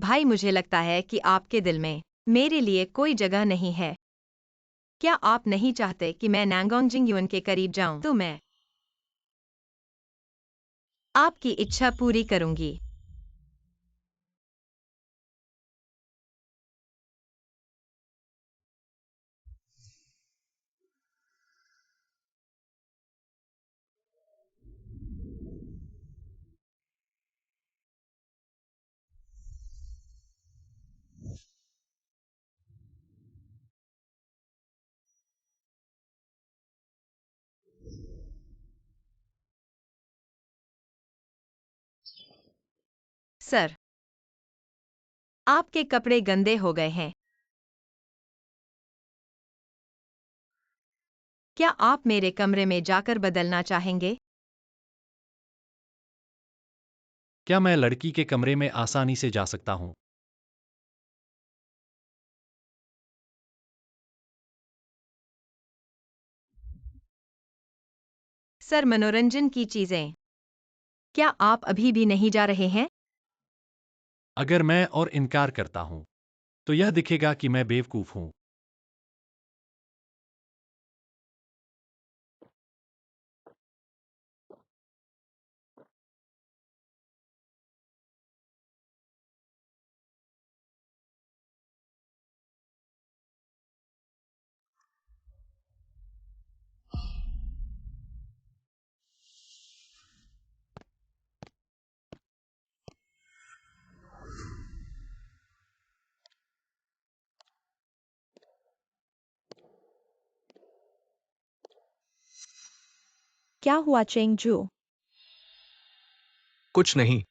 भाई, मुझे लगता है कि आपके दिल में मेरे लिए कोई जगह नहीं है। क्या आप नहीं चाहते कि मैं नांगोंग जिंगयुन के करीब जाऊं? तो मैं आपकी इच्छा पूरी करूंगी। सर, आपके कपड़े गंदे हो गए हैं। क्या आप मेरे कमरे में जाकर बदलना चाहेंगे? क्या मैं लड़की के कमरे में आसानी से जा सकता हूँ? सर, मनोरंजन की चीजें। क्या आप अभी भी नहीं जा रहे हैं? अगर मैं और इनकार करता हूँ, तो यह दिखेगा कि मैं बेवकूफ हूँ। क्या हुआ चेंगजू? कुछ नहीं।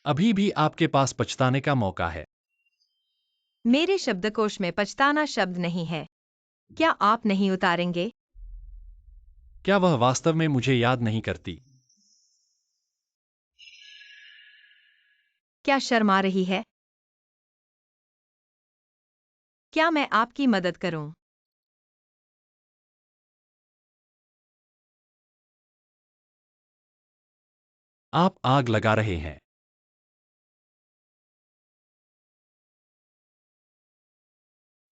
अभी भी आपके पास पछताने का मौका है। मेरे शब्दकोश में पछताना शब्द नहीं है। क्या आप नहीं उतारेंगे? क्या वह वास्तव में मुझे याद नहीं करती? क्या शर्म आ रही है? क्या मैं आपकी मदद करूं? आप आग लगा रहे हैं।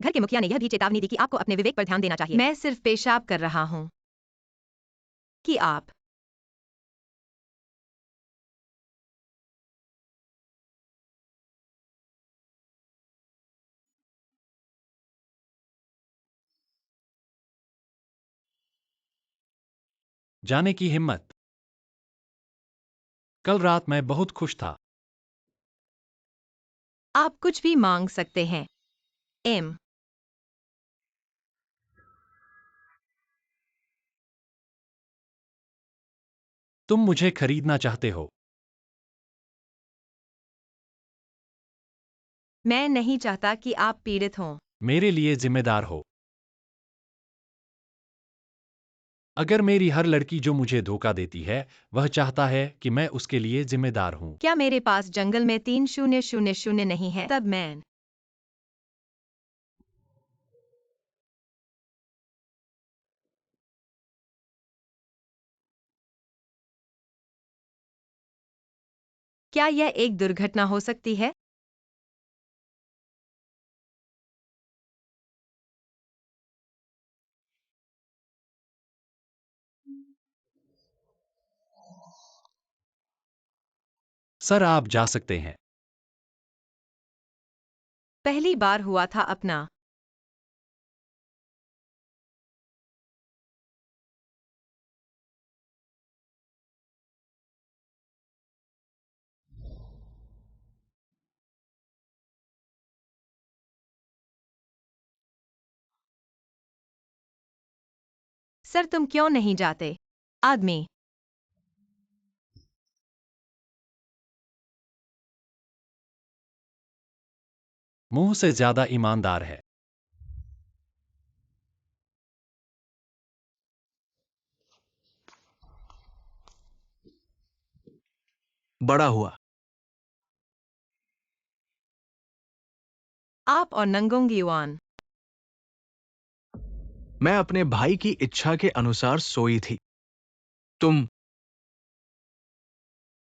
घर के मुखिया ने यह भी चेतावनी दी कि आपको अपने विवेक पर ध्यान देना चाहिए। मैं सिर्फ पेशाब कर रहा हूं। कि आप जाने की हिम्मत। कल रात मैं बहुत खुश था। आप कुछ भी मांग सकते हैं। एम तुम मुझे खरीदना चाहते हो। मैं नहीं चाहता कि आप पीड़ित हों। मेरे लिए जिम्मेदार हो। अगर मेरी हर लड़की जो मुझे धोखा देती है, वह चाहता है कि मैं उसके लिए जिम्मेदार हूँ। क्या मेरे पास जंगल में 3000 नहीं है? तब मैं क्या यह एक दुर्घटना हो सकती है? सर, आप जा सकते हैं। पहली बार हुआ था अपना। सर तुम क्यों नहीं जाते? आदमी। मुंह से ज्यादा ईमानदार है। बड़ा हुआ। आप और नंगोंग युआन। मैं अपने भाई की इच्छा के अनुसार सोई थी। तुम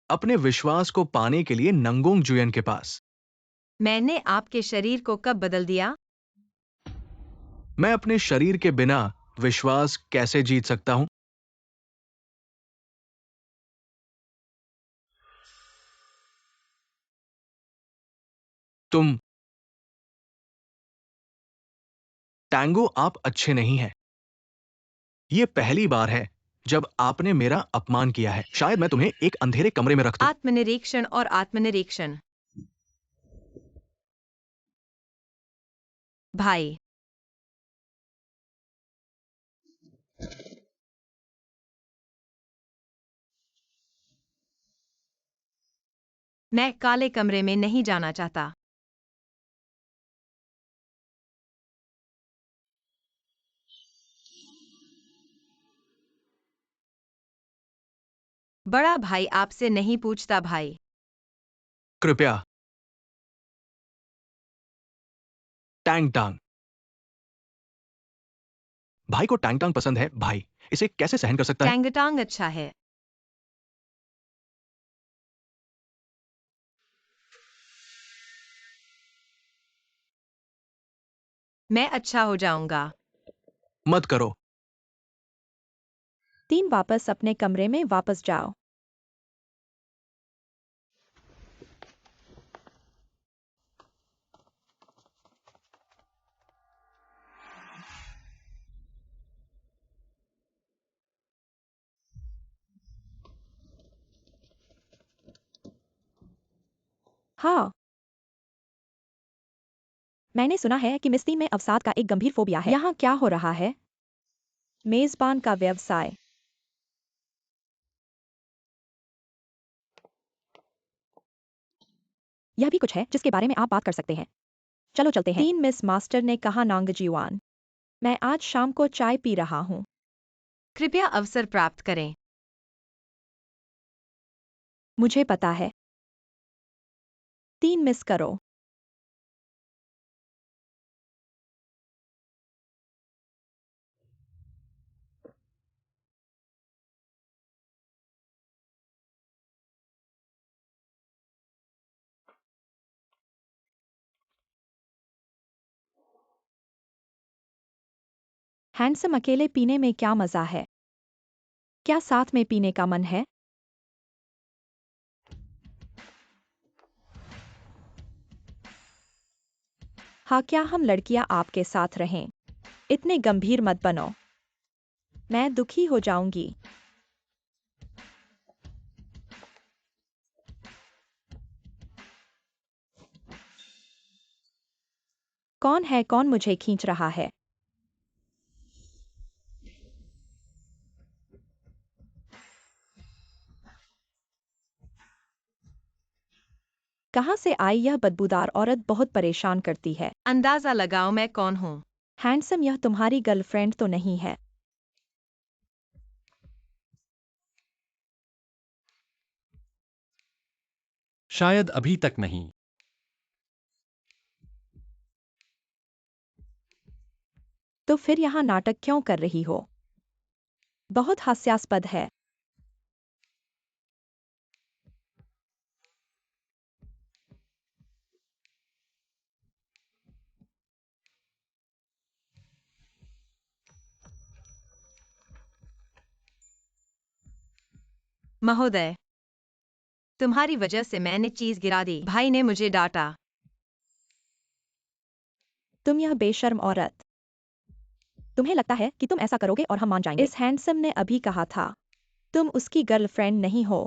अपने विश्वास को पाने के लिए नंगोंग जुयन के पास। मैंने आपके शरीर को कब बदल दिया? मैं अपने शरीर के बिना विश्वास कैसे जीत सकता हूं? तुम टैंगो, आप अच्छे नहीं हैं। यह पहली बार है जब आपने मेरा अपमान किया है। शायद मैं तुम्हें एक अंधेरे कमरे में रख दूं। आत्मनिरीक्षण और आत्मनिरीक्षण। भाई। मैं काले कमरे में नहीं जाना चाहता। बड़ा भाई आपसे नहीं पूछता भाई। कृपया। टैंग टांग। भाई को टैंग टांग पसंद है। भाई इसे कैसे सहन कर सकता है? टैंगटांग अच्छा है। मैं अच्छा हो जाऊंगा। मत करो। 3 वापस अपने कमरे में वापस जाओ। हाँ, मैंने सुना है कि मिस्टी में अवसाद का एक गंभीर फोबिया है। यहाँ क्या हो रहा है? मेजबान का व्यवसाय। यह भी कुछ है जिसके बारे में आप बात कर सकते हैं। चलो चलते हैं। 3 मिस मास्टर ने कहा नांगजीवान। मैं आज शाम को चाय पी रहा हूँ। कृपया अवसर प्राप्त करें। मुझे पता है। 3 मिस करो। हैंडसम, अकेले पीने में क्या मजा है? क्या साथ में पीने का मन है? हाँ, क्या हम लड़कियां आपके साथ रहें? इतने गंभीर मत बनो। मैं दुखी हो जाऊंगी। कौन है? कौन मुझे खींच रहा है? कहाँ से आई यह बदबूदार औरत? बहुत परेशान करती है। अंदाजा लगाओ मैं कौन हूँ। हैंडसम, यह तुम्हारी गर्लफ्रेंड तो नहीं है? शायद अभी तक नहीं। तो फिर यहाँ नाटक क्यों कर रही हो? बहुत हास्यास्पद है। महोदय, तुम्हारी वजह से मैंने चीज गिरा दी। भाई ने मुझे डांटा। तुम यह बेशर्म औरत। तुम्हें लगता है कि तुम ऐसा करोगे और हम मान जाएंगे? इस हैंडसम ने अभी कहा था। तुम उसकी गर्लफ्रेंड नहीं हो।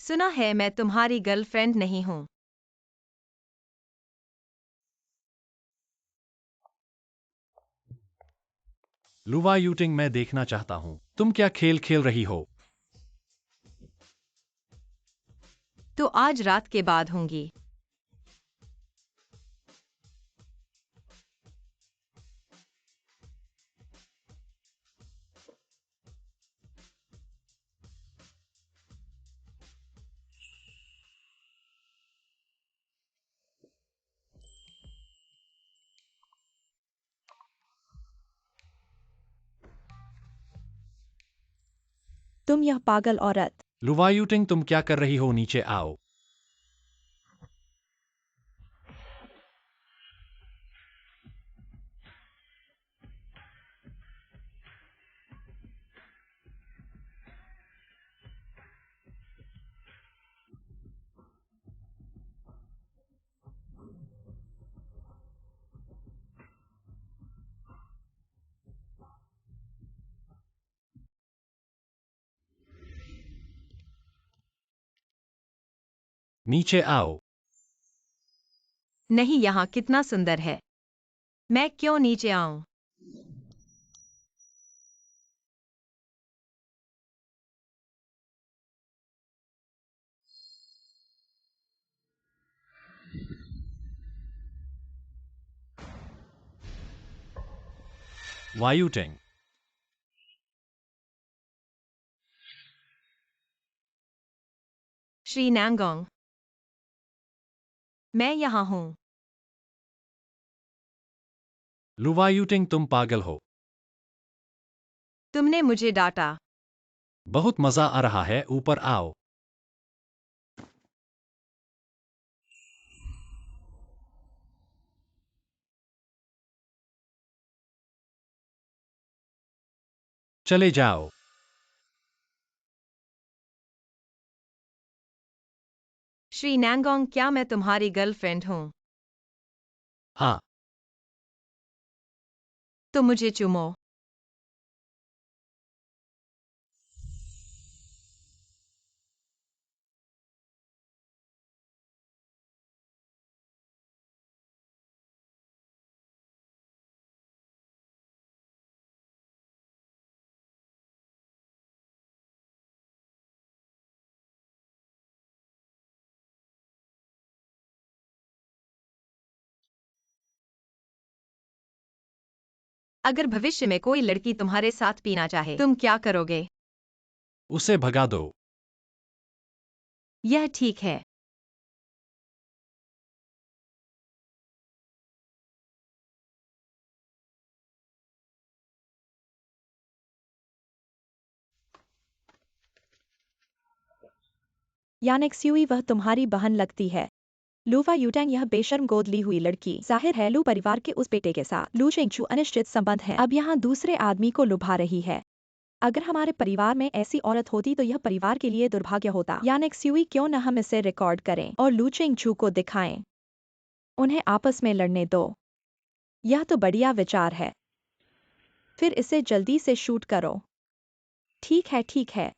सुना है मैं तुम्हारी गर्लफ्रेंड नहीं हूँ। लुवा यूटिंग मैं देखना चाहता हूँ। तुम क्या खेल खेल रही हो? तो आज रात के बाद होंगी। तुम यह पागल औरत। लुवा यूटिंग तुम क्या कर रही हो? नीचे आओ। नीचे आओ। नहीं, यहाँ कितना सुंदर है। मैं क्यों नीचे आऊं? वायूटिंग। श्री नैंगोंग, मैं यहाँ हूँ। लुवा यूटिंग तुम पागल हो। तुमने मुझे डांटा। बहुत मजा आ रहा है, ऊपर आओ। चले जाओ। श्री नैंगोंग, क्या मैं तुम्हारी गर्लफ्रेंड हूँ? हाँ। तो मुझे चूमो। अगर भविष्य में कोई लड़की तुम्हारे साथ पीना चाहे, तुम क्या करोगे? उसे भगा दो। यह ठीक है। यानेक्स्यूई वह तुम्हारी बहन लगती है। लूवा यूटैंग यह बेशर्म गोद ली हुई लड़की। जाहिर है लू परिवार के उस बेटे के साथ लू चेंगचू अनिश्चित संबंध है। अब यहाँ दूसरे आदमी को लुभा रही है। अगर हमारे परिवार में ऐसी औरत होती तो यह परिवार के लिए दुर्भाग्य होता। यानेक्स्यूई, क्यों न हम इसे रिकॉर्ड करें और लू चेंगचू को दिखाएं। उन्हें आपस में लड़ने दो। यह तो बढ़िया विचार है। फिर इसे जल्दी से शूट करो। ठीक है, ठीक है।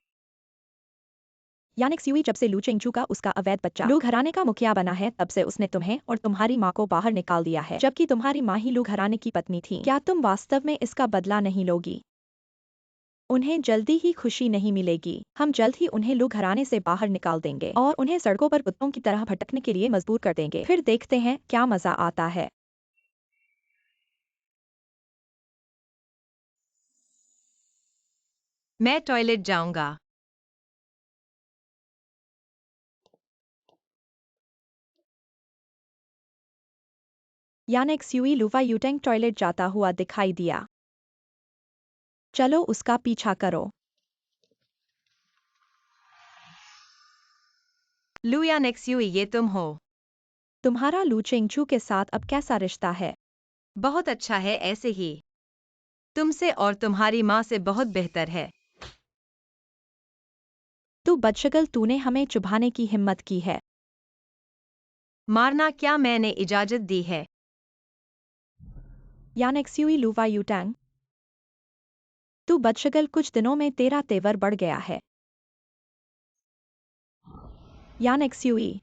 यानेक्स्यूई, जब से लू चेंगचू का उसका अवैध बच्चा लू घराने का मुखिया बना है, तब से उसने तुम्हें और तुम्हारी माँ को बाहर निकाल दिया है, जबकि तुम्हारी माँ ही लू घराने की पत्नी थी। क्या तुम वास्तव में इसका बदला नहीं लोगी? उन्हें जल्दी ही खुशी नहीं मिलेगी। हम जल्द ही उन्हें लू घराने से बाहर निकाल देंगे और उन्हें सड़कों पर कुत्तों की तरह भटकने के लिए मजबूर कर देंगे। फिर देखते हैं क्या मजा आता है। मैं टॉयलेट जाऊंगा। यानेक्स्यूई लूवा यूटेंग टॉयलेट जाता हुआ दिखाई दिया। चलो उसका पीछा करो। लू यानेक्स्यूई, ये तुम हो? तुम्हारा लू चेंगचू के साथ अब कैसा रिश्ता है? बहुत अच्छा है, ऐसे ही। तुमसे और तुम्हारी माँ से बहुत बेहतर है। तू बदशक्ल, तूने हमें चुभाने की हिम्मत की है। मारना क्या मैंने इजाजत दी है? यानेक्स्यूई लूवा यूटैंग, तू बदशक्ल, कुछ दिनों में तेरा तेवर बढ़ गया है। यानेक स्यूई।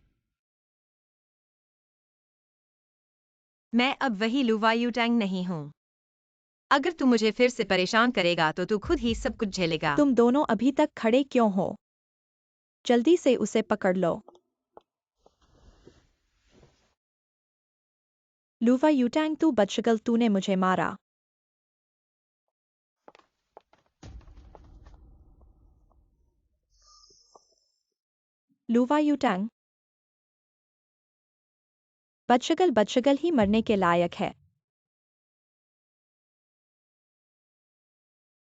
मैं अब वही लुवा यूटैंग नहीं हूँ। अगर तू मुझे फिर से परेशान करेगा तो तू खुद ही सब कुछ झेलेगा। तुम दोनों अभी तक खड़े क्यों हो? जल्दी से उसे पकड़ लो। लुवा यूटैंग, तू बदशक्ल, तूने मुझे मारा। लुवा यूटैंग, बदशक्ल ही मरने के लायक है।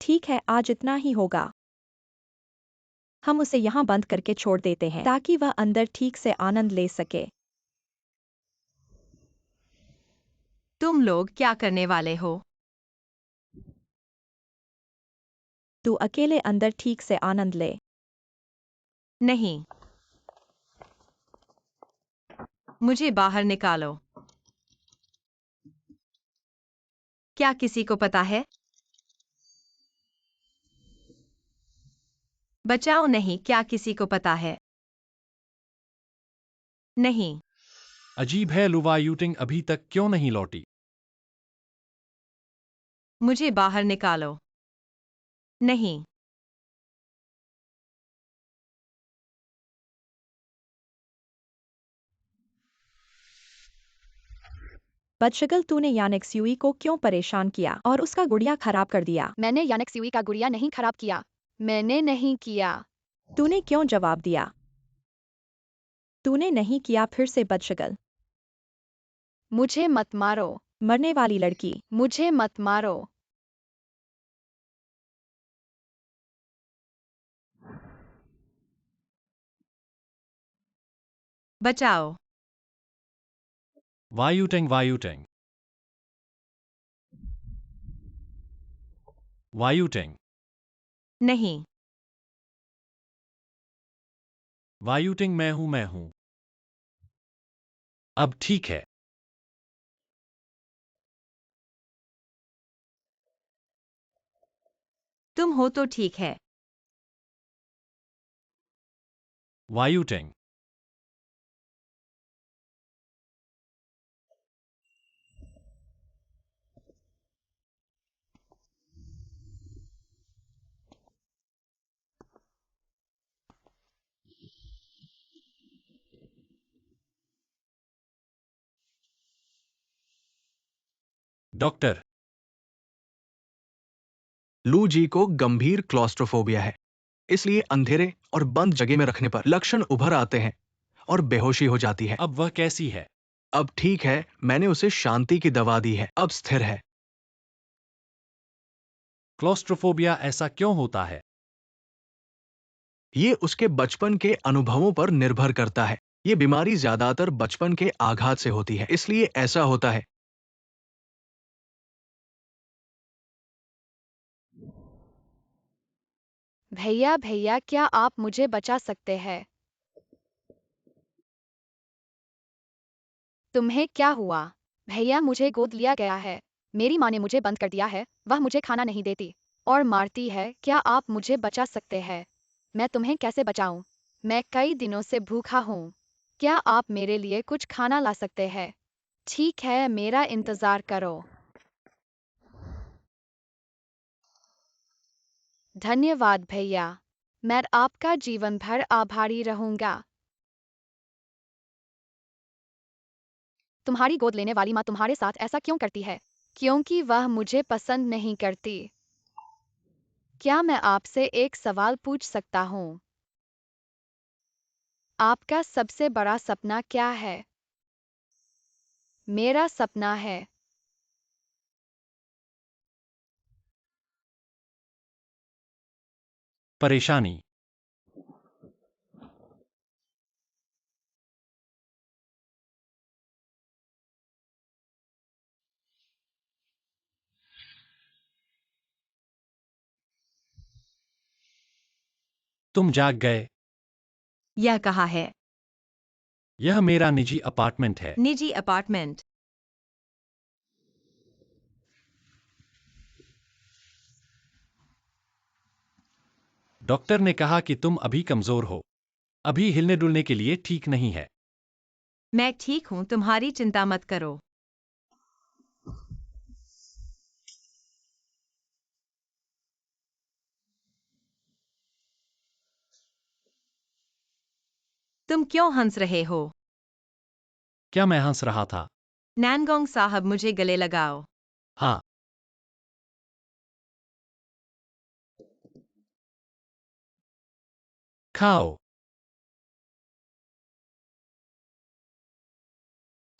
ठीक है, आज इतना ही होगा। हम उसे यहाँ बंद करके छोड़ देते हैं ताकि वह अंदर ठीक से आनंद ले सके। तुम लोग क्या करने वाले हो? तू अकेले अंदर ठीक से आनंद ले। नहीं। मुझे बाहर निकालो। क्या किसी को पता है? बचाओ नहीं, क्या किसी को पता है? नहीं। अजीब है, लुवा यूटिंग अभी तक क्यों नहीं लौटी? मुझे बाहर निकालो। नहीं। बदशक्ल, तूने यानेक स्यूई को क्यों परेशान किया और उसका गुड़िया खराब कर दिया? मैंने यानेक स्यूई का गुड़िया नहीं खराब किया। मैंने नहीं किया। तूने क्यों जवाब दिया? तूने नहीं किया, फिर से बदशक्ल। मुझे मत मारो। मरने वाली लड़की। मुझे मत मारो। बचाओ। वायुटेंग वायुटेंग वायुटेंग नहीं। वायुटेंग, मैं हूं। अब ठीक है। तुम हो तो ठीक है। वायुटेंग डॉक्टर, लू जी को गंभीर क्लॉस्ट्रोफोबिया है, इसलिए अंधेरे और बंद जगह में रखने पर लक्षण उभर आते हैं और बेहोशी हो जाती है। अब वह कैसी है? अब ठीक है, मैंने उसे शांति की दवा दी है, अब स्थिर है। क्लॉस्ट्रोफोबिया ऐसा क्यों होता है? ये उसके बचपन के अनुभवों पर निर्भर करता है। ये बीमारी ज्यादातर बचपन के आघात से होती है, इसलिए ऐसा होता है। भैया भैया, क्या आप मुझे बचा सकते हैं? तुम्हें क्या हुआ? भैया, मुझे गोद लिया गया है। मेरी माँ ने मुझे बंद कर दिया है। वह मुझे खाना नहीं देती और मारती है। क्या आप मुझे बचा सकते हैं? मैं तुम्हें कैसे बचाऊं? मैं कई दिनों से भूखा हूँ। क्या आप मेरे लिए कुछ खाना ला सकते हैं? ठीक है, मेरा इंतजार करो। धन्यवाद भैया। मैं आपका जीवन भर आभारी रहूंगा। तुम्हारी गोद लेने वाली माँ तुम्हारे साथ ऐसा क्यों करती है? क्योंकि वह मुझे पसंद नहीं करती। क्या मैं आपसे एक सवाल पूछ सकता हूँ? आपका सबसे बड़ा सपना क्या है? मेरा सपना है परेशानी। तुम जाग गए? यह कहाँ है? यह मेरा निजी अपार्टमेंट है। निजी अपार्टमेंट? डॉक्टर ने कहा कि तुम अभी कमजोर हो। अभी हिलने डुलने के लिए ठीक नहीं है। मैं ठीक हूँ, तुम्हारी चिंता मत करो। तुम क्यों हंस रहे हो? क्या मैं हंस रहा था? नैनगोंग साहब, मुझे गले लगाओ। हाँ। खाओ।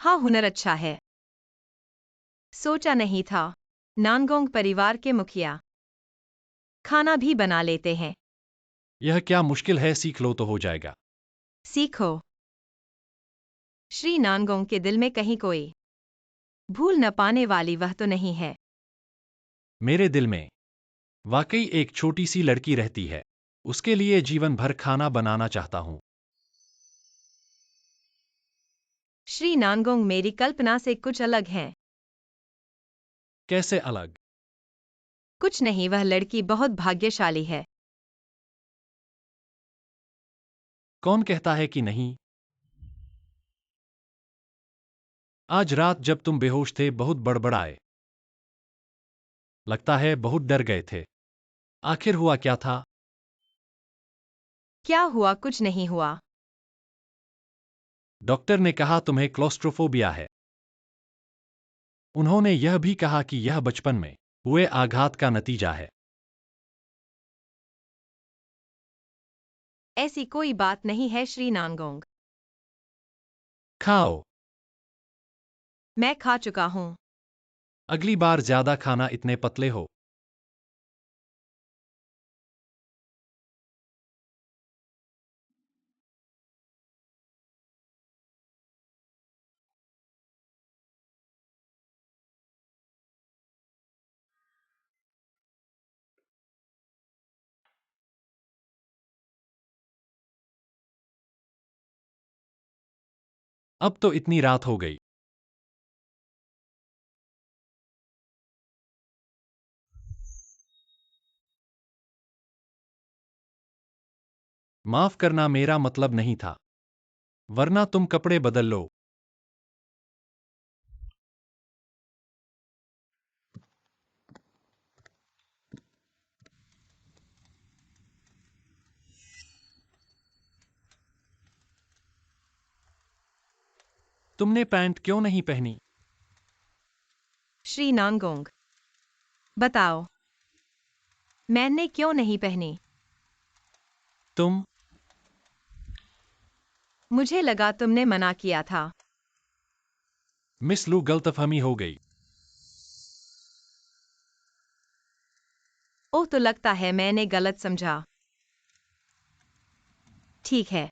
हाँ, हुनर अच्छा है। सोचा नहीं था। नानगोंग परिवार के मुखिया खाना भी बना लेते हैं। यह क्या मुश्किल है, सीख लो तो हो जाएगा। सीखो। श्री नानगोंग के दिल में कहीं कोई भूल न पाने वाली वह तो नहीं है। मेरे दिल में वाकई एक छोटी सी लड़की रहती है। उसके लिए जीवन भर खाना बनाना चाहता हूँ। श्री नानगोंग मेरी कल्पना से कुछ अलग हैं। कैसे अलग? कुछ नहीं, वह लड़की बहुत भाग्यशाली है। कौन कहता है कि नहीं? आज रात जब तुम बेहोश थे बहुत बड़बड़ाए। लगता है बहुत डर गए थे। आखिर हुआ क्या था? क्या हुआ? कुछ नहीं हुआ। डॉक्टर ने कहा तुम्हें क्लॉस्ट्रोफोबिया है। उन्होंने यह भी कहा कि यह बचपन में हुए आघात का नतीजा है। ऐसी कोई बात नहीं है श्री नानगोंग। खाओ। मैं खा चुका हूँ। अगली बार ज्यादा खाना, इतने पतले हो। अब तो इतनी रात हो गई। माफ करना, मेरा मतलब नहीं था। वरना तुम कपड़े बदल लो। तुमने पैंट क्यों नहीं पहनी? श्री नानगोंग, बताओ, मैंने क्यों नहीं पहनी? तुम मुझे लगा तुमने मना किया था। मिस लू, गलतफहमी हो गई। ओह, तो लगता है मैंने गलत समझा। ठीक है।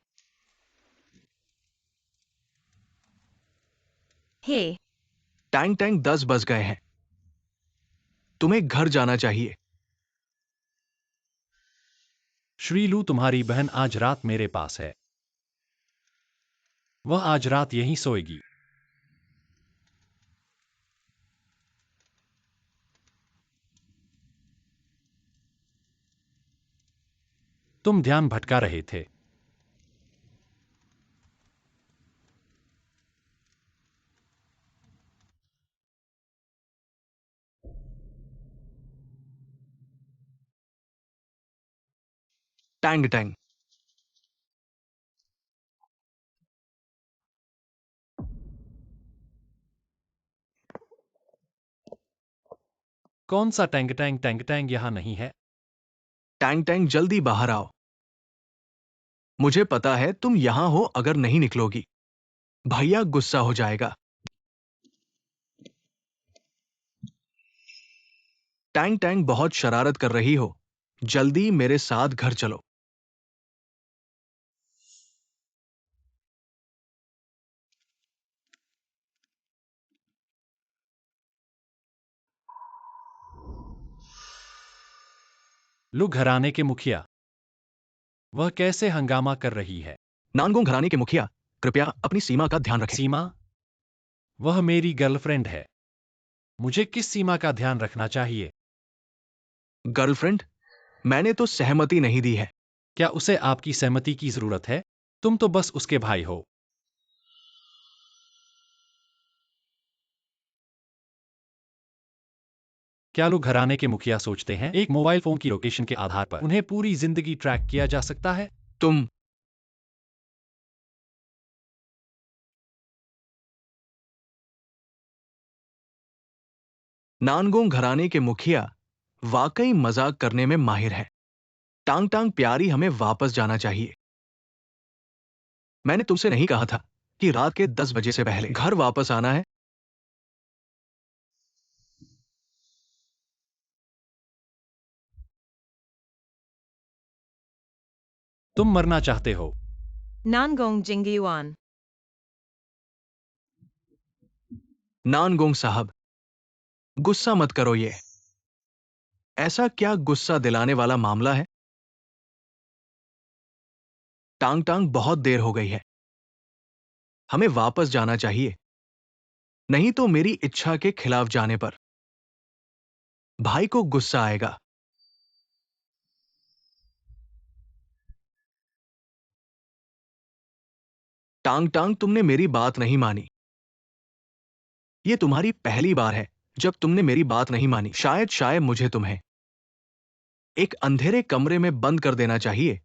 हे, टैंग टैंग 10 बज गए हैं। तुम्हें घर जाना चाहिए। श्री लू, तुम्हारी बहन आज रात मेरे पास है। वह आज रात यहीं सोएगी। तुम ध्यान भटका रहे थे। टैंग टैंग, कौन सा टैंग टैंग? टैंग टैंग यहां नहीं है। टैंग टैंग, जल्दी बाहर आओ। मुझे पता है तुम यहां हो। अगर नहीं निकलोगी भैया गुस्सा हो जाएगा। टैंग टैंग, बहुत शरारत कर रही हो। जल्दी मेरे साथ घर चलो। लू घराने के मुखिया, वह कैसे हंगामा कर रही है? नानगोंग घराने के मुखिया, कृपया अपनी सीमा का ध्यान रखें। सीमा? वह मेरी गर्लफ्रेंड है। मुझे किस सीमा का ध्यान रखना चाहिए? गर्लफ्रेंड? मैंने तो सहमति नहीं दी है। क्या उसे आपकी सहमति की जरूरत है? तुम तो बस उसके भाई हो। क्या लोग घराने के मुखिया सोचते हैं एक मोबाइल फोन की लोकेशन के आधार पर उन्हें पूरी जिंदगी ट्रैक किया जा सकता है? तुम नानगोंग घराने के मुखिया वाकई मजाक करने में माहिर है। टांग टांग प्यारी, हमें वापस जाना चाहिए। मैंने तुमसे नहीं कहा था कि रात के 10 बजे से पहले घर वापस आना है? तुम मरना चाहते हो। नानगोंग जिंगयुआन। नानगोंग साहब, गुस्सा मत करो। ये ऐसा क्या गुस्सा दिलाने वाला मामला है? टांग टांग, बहुत देर हो गई है, हमें वापस जाना चाहिए, नहीं तो मेरी इच्छा के खिलाफ जाने पर भाई को गुस्सा आएगा। टांग टांग, तुमने मेरी बात नहीं मानी। यह तुम्हारी पहली बार है जब तुमने मेरी बात नहीं मानी। शायद मुझे तुम्हें एक अंधेरे कमरे में बंद कर देना चाहिए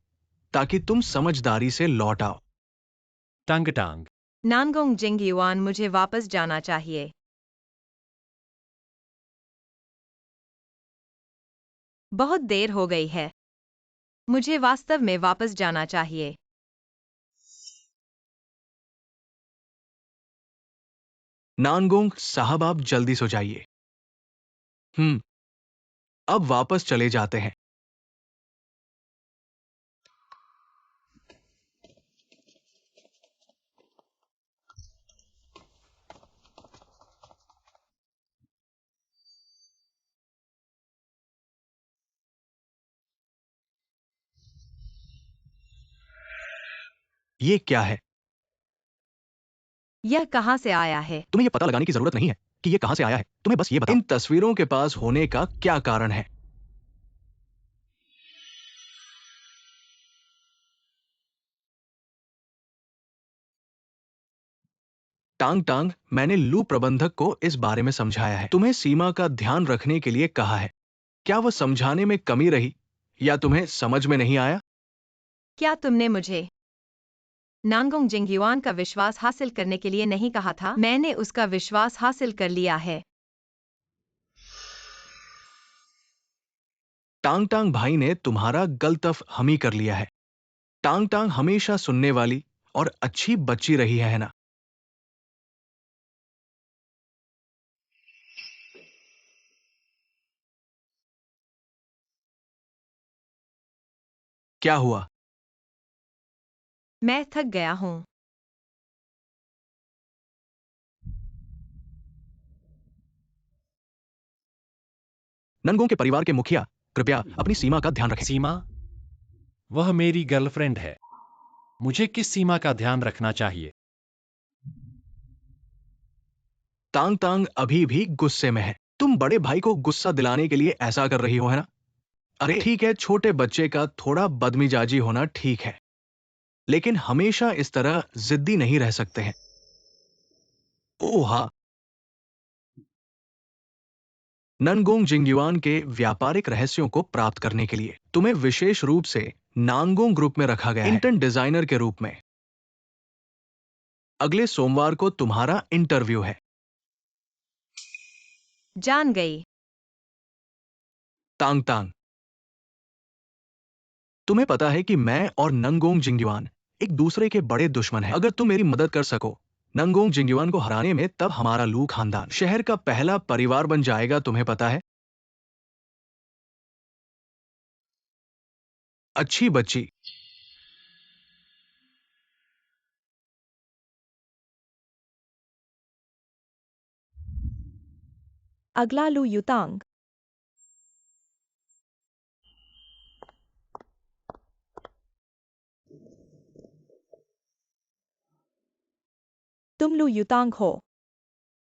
ताकि तुम समझदारी से लौट आओ। टांग टांग। नानगोंग जिंगयुआन, मुझे वापस जाना चाहिए। बहुत देर हो गई है, मुझे वास्तव में वापस जाना चाहिए। नानगोंग साहब, आप जल्दी सो जाइए। अब वापस चले जाते हैं। ये क्या है? यह कहाँ से आया है? तुम्हें यह पता लगाने की जरूरत नहीं है कि यह कहां से आया है। तुम्हें बस ये बताओ, इन तस्वीरों के पास होने का क्या कारण है? टांग टांग, मैंने लू प्रबंधक को इस बारे में समझाया है। तुम्हें सीमा का ध्यान रखने के लिए कहा है। क्या वह समझाने में कमी रही या तुम्हें समझ में नहीं आया? क्या तुमने मुझे नानगोंग जिंगयुआन का विश्वास हासिल करने के लिए नहीं कहा था? मैंने उसका विश्वास हासिल कर लिया है। टांग टांग भाई ने तुम्हारा गलतफहमी कर लिया है। टांग टांग हमेशा सुनने वाली और अच्छी बच्ची रही है ना? क्या हुआ? मैं थक गया हूँ। ननगों के परिवार के मुखिया, कृपया अपनी सीमा का ध्यान रखें। सीमा? वह मेरी गर्लफ्रेंड है, मुझे किस सीमा का ध्यान रखना चाहिए? टांग टांग अभी भी गुस्से में है। तुम बड़े भाई को गुस्सा दिलाने के लिए ऐसा कर रही हो, है ना? अरे ठीक है, छोटे बच्चे का थोड़ा बदमिजाजी होना ठीक है, लेकिन हमेशा इस तरह जिद्दी नहीं रह सकते हैं। ओह हाँ, ननगोंग जिंगयुआन के व्यापारिक रहस्यों को प्राप्त करने के लिए तुम्हें विशेष रूप से नानगोंग ग्रुप में रखा गया है, इंटर्न डिजाइनर के रूप में। अगले सोमवार को तुम्हारा इंटरव्यू है। जान गई। टांग टांग, तुम्हें पता है कि मैं और नंगोंग जिंगयुआन एक दूसरे के बड़े दुश्मन हैं। अगर तुम मेरी मदद कर सको नंगोंग जिंगयुआन को हराने में, तब हमारा लू खानदान शहर का पहला परिवार बन जाएगा, तुम्हें पता है? अच्छी बच्ची। अगला लू युतांग। तुम लू युतांग हो।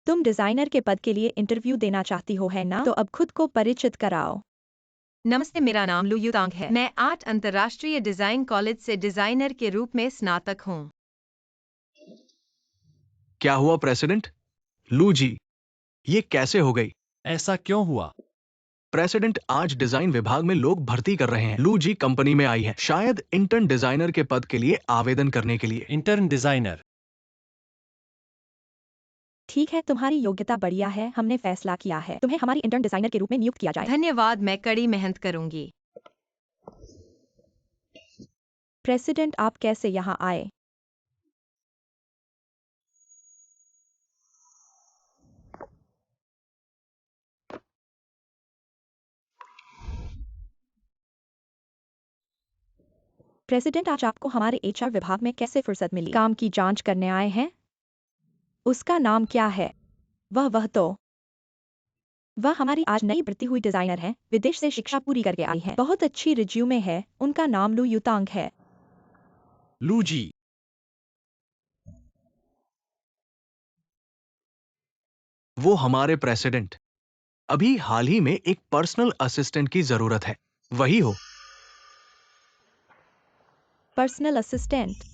तुम डिजाइनर के पद के लिए इंटरव्यू देना चाहती हो, है ना? तो अब खुद को परिचित कराओ। नमस्ते, मेरा नाम लू युतांग है। मैं 8 अंतर्राष्ट्रीय डिजाइन कॉलेज से डिजाइनर के रूप में स्नातक हूँ। क्या हुआ प्रेसिडेंट? लू जी, ये कैसे हो गई? ऐसा क्यों हुआ? प्रेसिडेंट, आज डिजाइन विभाग में लोग भर्ती कर रहे हैं। लू जी कंपनी में आई है, शायद इंटर्न डिजाइनर के पद के लिए आवेदन करने के लिए। Intern designer? ठीक है, तुम्हारी योग्यता बढ़िया है। हमने फैसला किया है तुम्हें हमारी इंटर्न डिजाइनर के रूप में नियुक्त किया जाए। धन्यवाद, मैं कड़ी मेहनत करूंगी। प्रेसिडेंट, आप कैसे यहाँ आए? प्रेसिडेंट, आज आपको हमारे एचआर विभाग में कैसे फुर्सत मिली? काम की जांच करने आए हैं? उसका नाम क्या है? वह हमारी आज नई भर्ती हुई डिजाइनर है। विदेश से शिक्षा पूरी करके आई है। बहुत अच्छी रिज्यूमे है। उनका नाम लू युतांग है। लू जी, वो हमारे प्रेसिडेंट। अभी हाल ही में एक पर्सनल असिस्टेंट की जरूरत है। वही हो? Personal assistant?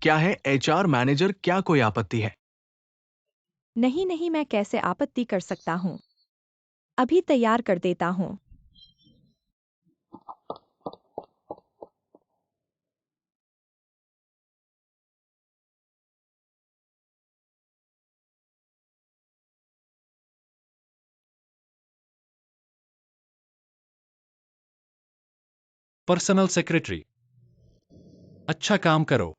क्या है एचआर मैनेजर, क्या कोई आपत्ति है? नहीं नहीं, मैं कैसे आपत्ति कर सकता हूँ। अभी तैयार कर देता हूँ। Personal secretary. अच्छा काम करो।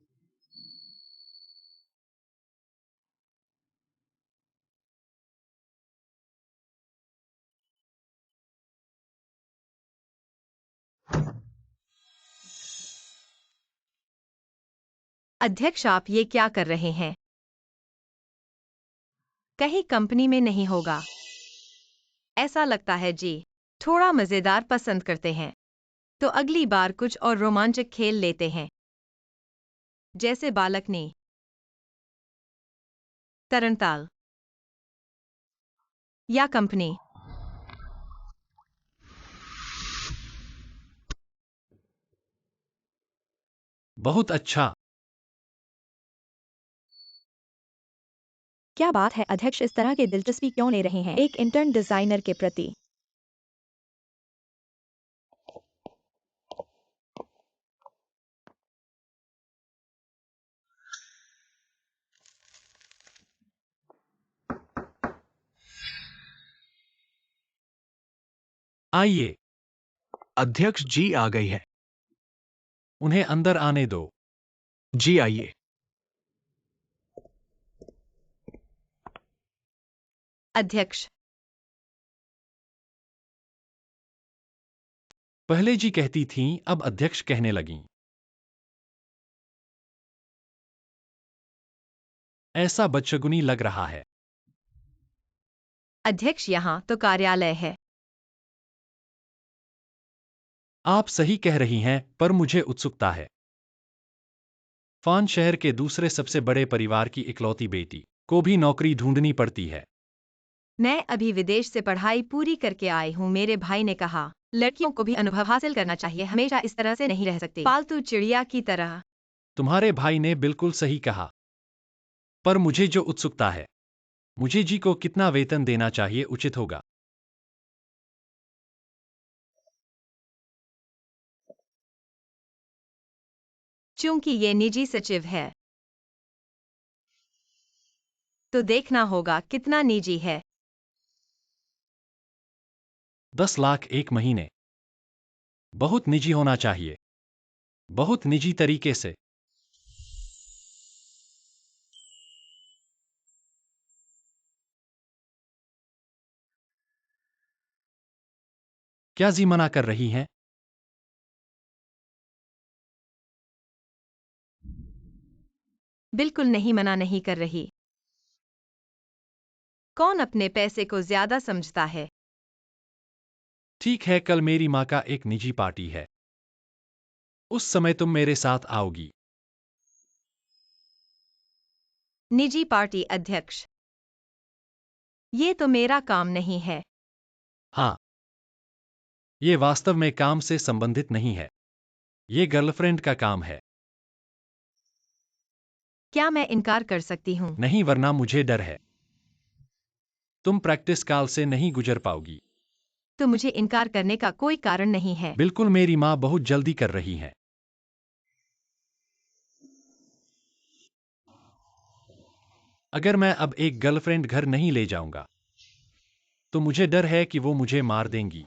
अध्यक्ष, आप ये क्या कर रहे हैं? कहीं कंपनी में नहीं होगा। ऐसा लगता है जी। थोड़ा मजेदार पसंद करते हैं। तो अगली बार कुछ और रोमांचक खेल लेते हैं, जैसे बालक ने तरणताल या कंपनी। बहुत अच्छा। क्या बात है अध्यक्ष, इस तरह के दिलचस्पी क्यों ले रहे हैं एक इंटर्न डिजाइनर के प्रति? आइए, अध्यक्ष जी आ गई है। उन्हें अंदर आने दो। जी आइए। अध्यक्ष, पहले जी कहती थीं, अब अध्यक्ष कहने लगीं। ऐसा बदशगुनी लग रहा है। अध्यक्ष, यहाँ तो कार्यालय है। आप सही कह रही हैं, पर मुझे उत्सुकता है। फान शहर के दूसरे सबसे बड़े परिवार की इकलौती बेटी को भी नौकरी ढूंढनी पड़ती है। मैं अभी विदेश से पढ़ाई पूरी करके आई हूँ। मेरे भाई ने कहा, लड़कियों को भी अनुभव हासिल करना चाहिए, हमेशा इस तरह से नहीं रह सकती पालतू चिड़िया की तरह। तुम्हारे भाई ने बिल्कुल सही कहा। पर मुझे जो उत्सुकता है, मुझे जी को कितना वेतन देना चाहिए उचित होगा? चूंकि ये निजी सचिव है, तो देखना होगा कितना निजी है। 10 लाख एक महीने। बहुत निजी होना चाहिए। बहुत निजी तरीके से। क्या जी मना कर रही हैं? बिल्कुल नहीं, मना नहीं कर रही। कौन अपने पैसे को ज्यादा समझता है? ठीक है, कल मेरी माँ का एक निजी पार्टी है। उस समय तुम मेरे साथ आओगी। निजी पार्टी अध्यक्ष। ये तो मेरा काम नहीं है। हाँ, ये वास्तव में काम से संबंधित नहीं है। ये गर्लफ्रेंड का काम है। क्या मैं इनकार कर सकती हूँ? नहीं, वरना मुझे डर है तुम प्रैक्टिस काल से नहीं गुजर पाओगी। तो मुझे इनकार करने का कोई कारण नहीं है। बिल्कुल, मेरी माँ बहुत जल्दी कर रही है। अगर मैं अब एक गर्लफ्रेंड घर नहीं ले जाऊंगा तो मुझे डर है कि वो मुझे मार देंगी।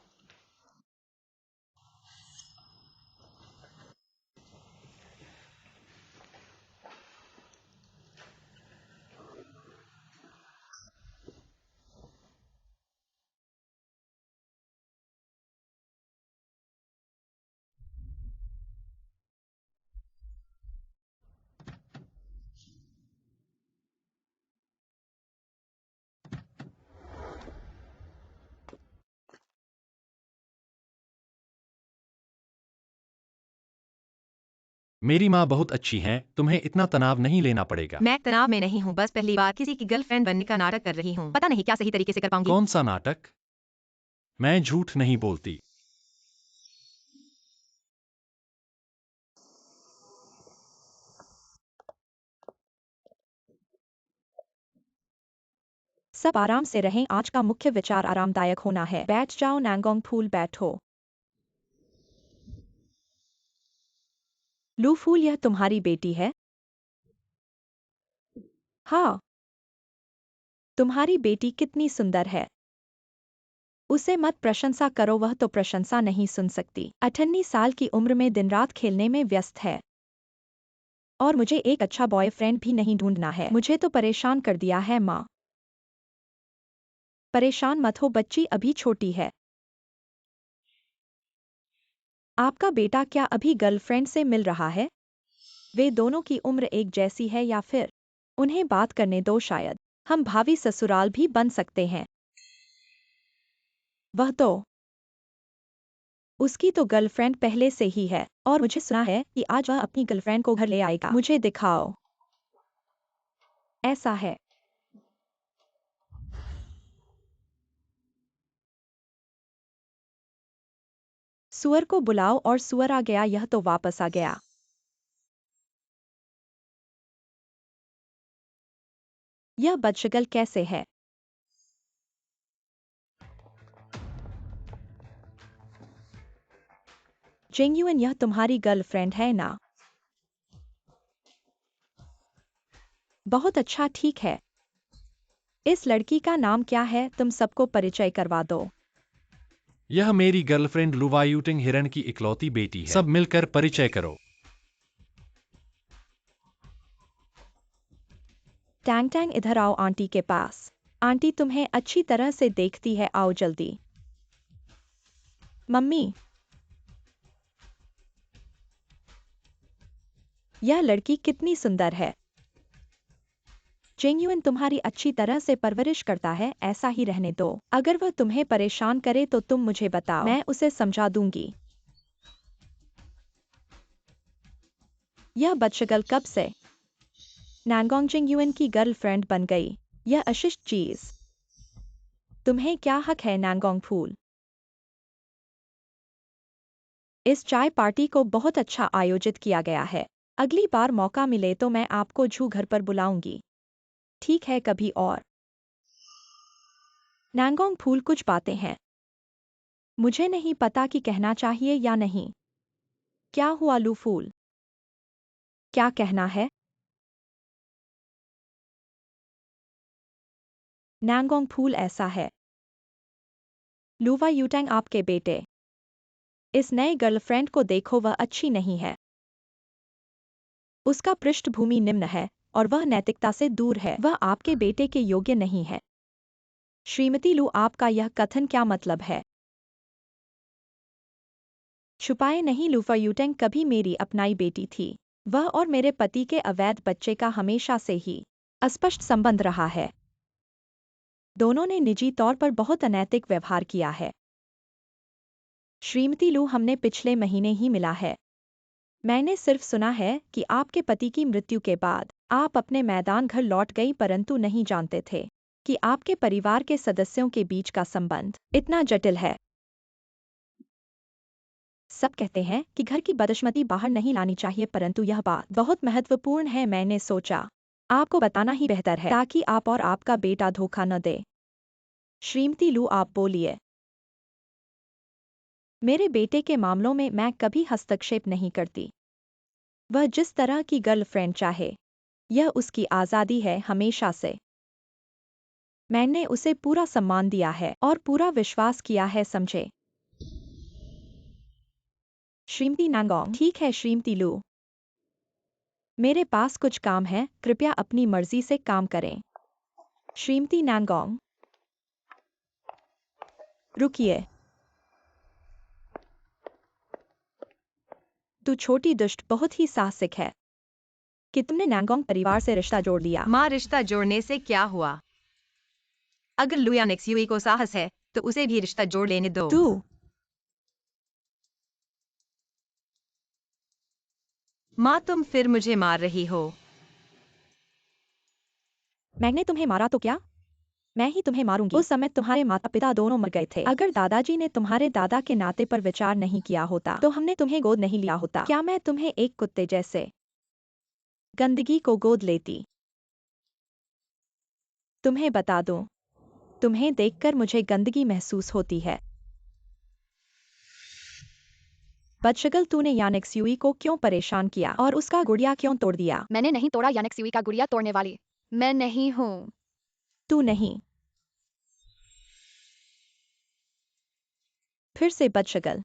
मेरी माँ बहुत अच्छी हैं, तुम्हें इतना तनाव नहीं लेना पड़ेगा। मैं तनाव में नहीं हूँ, बस पहली बार किसी की गर्लफ्रेंड बनने का नाटक कर रही हूँ। पता नहीं क्या सही तरीके से कर पाऊंगी। कौन सा नाटक? मैं झूठ नहीं बोलती। सब आराम से रहें। आज का मुख्य विचार आरामदायक होना है। बैठ जाओ नांगोंग फूल, बैठो। लू फूल, यह तुम्हारी बेटी है? हाँ। तुम्हारी बेटी कितनी सुंदर है। उसे मत प्रशंसा करो, वह तो प्रशंसा नहीं सुन सकती। 18 साल की उम्र में दिन रात खेलने में व्यस्त है। और मुझे एक अच्छा बॉयफ्रेंड भी नहीं ढूंढना है। मुझे तो परेशान कर दिया है माँ। परेशान मत हो, बच्ची अभी छोटी है। आपका बेटा क्या अभी गर्लफ्रेंड से मिल रहा है? वे दोनों की उम्र एक जैसी है या फिर उन्हें बात करने दो, शायद हम भावी ससुराल भी बन सकते हैं। वह तो उसकी तो गर्लफ्रेंड पहले से ही है और मुझे सुना है कि आज वह अपनी गर्लफ्रेंड को घर ले आएगा। मुझे दिखाओ। ऐसा है। सुअर को बुलाओ, और सुअर आ गया। यह तो वापस आ गया। यह बदशक्ल कैसे है? जेन्युइन यह तुम्हारी गर्लफ्रेंड है ना? बहुत अच्छा, ठीक है। इस लड़की का नाम क्या है? तुम सबको परिचय करवा दो। यह मेरी गर्लफ्रेंड लुवायुटिंग हिरन की इकलौती बेटी है। सब मिलकर परिचय करो। टैंग टैंग, इधर आओ आंटी के पास। आंटी तुम्हें अच्छी तरह से देखती है, आओ जल्दी। मम्मी, यह लड़की कितनी सुंदर है। जेन्युइन तुम्हारी अच्छी तरह से परवरिश करता है, ऐसा ही रहने दो। अगर वह तुम्हें परेशान करे तो तुम मुझे बताओ, मैं उसे समझा दूंगी। यह बदशक्ल कब से नांगोंग जेन्युइन की गर्लफ्रेंड बन गई? यह अशिष्ट चीज। तुम्हें क्या हक है नांगोंग फूल? इस चाय पार्टी को बहुत अच्छा आयोजित किया गया है। अगली बार मौका मिले तो मैं आपको झू घर पर बुलाऊंगी। ठीक है, कभी और। नांगोंग फूल, कुछ बातें हैं। मुझे नहीं पता कि कहना चाहिए या नहीं। क्या हुआ लू फूल? क्या कहना है? नांगोंग फूल, ऐसा है। लूवा यूटैंग, आपके बेटे। इस नए गर्लफ्रेंड को देखो, वह अच्छी नहीं है। उसका पृष्ठभूमि निम्न है और वह नैतिकता से दूर है। वह आपके बेटे के योग्य नहीं है। श्रीमती लू, आपका यह कथन क्या मतलब है? छुपाए नहीं, लूफा यूटेंग कभी मेरी अपनाई बेटी थी। वह और मेरे पति के अवैध बच्चे का हमेशा से ही अस्पष्ट संबंध रहा है। दोनों ने निजी तौर पर बहुत अनैतिक व्यवहार किया है। श्रीमती लू, हमने पिछले महीने ही मिला है। मैंने सिर्फ सुना है कि आपके पति की मृत्यु के बाद आप अपने मैदान घर लौट गई, परंतु नहीं जानते थे कि आपके परिवार के सदस्यों के बीच का संबंध इतना जटिल है। सब कहते हैं कि घर की बदकिस्मती बाहर नहीं लानी चाहिए, परंतु यह बात बहुत महत्वपूर्ण है। मैंने सोचा आपको बताना ही बेहतर है ताकि आप और आपका बेटा धोखा न दे। श्रीमती लू, आप बोलिए। मेरे बेटे के मामलों में मैं कभी हस्तक्षेप नहीं करती। वह जिस तरह की गर्लफ्रेंड चाहे, यह उसकी आज़ादी है। हमेशा से मैंने उसे पूरा सम्मान दिया है और पूरा विश्वास किया है, समझे? श्रीमती नांगोंग, ठीक है श्रीमती लू। मेरे पास कुछ काम है, कृपया अपनी मर्जी से काम करें। श्रीमती नांगोंग, रुकिए। तू छोटी दुष्ट बहुत ही साहसिक है कि तुमने नांगोंग परिवार से रिश्ता जोड़ लिया। माँ, रिश्ता जोड़ने से क्या हुआ? अगर लुया नेक्सुई को साहस है तो उसे भी रिश्ता जोड़ लेने दो। तू माँ, तुम फिर मुझे मार रही हो। मैंने तुम्हें मारा तो क्या? मैं ही तुम्हें मारूंगी। उस समय तुम्हारे माता पिता दोनों मर गए थे। अगर दादाजी ने तुम्हारे दादा के नाते पर विचार नहीं किया होता तो हमने तुम्हें गोद नहीं लिया होता। क्या मैं तुम्हें एक कुत्ते जैसे गंदगी को गोद लेती? तुम्हें बता दूं, तुम्हें देखकर मुझे गंदगी महसूस होती है। बदशक्ल, तूने यानेक्सुई को क्यों परेशान किया और उसका गुड़िया क्यों तोड़ दिया? मैंने नहीं तोड़ा यानेक्सुई का गुड़िया तोड़ने वाली मैं नहीं हूँ। तू नहीं। फिर से बदशक्ल।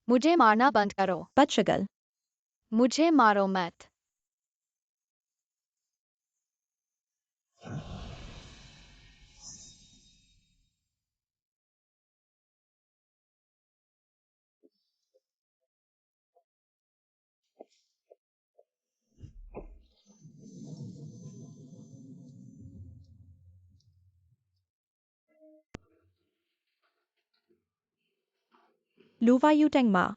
मुझे मारना बंद करो। बदशक्ल, मुझे मारो मत। लुवायुटेंग माँ,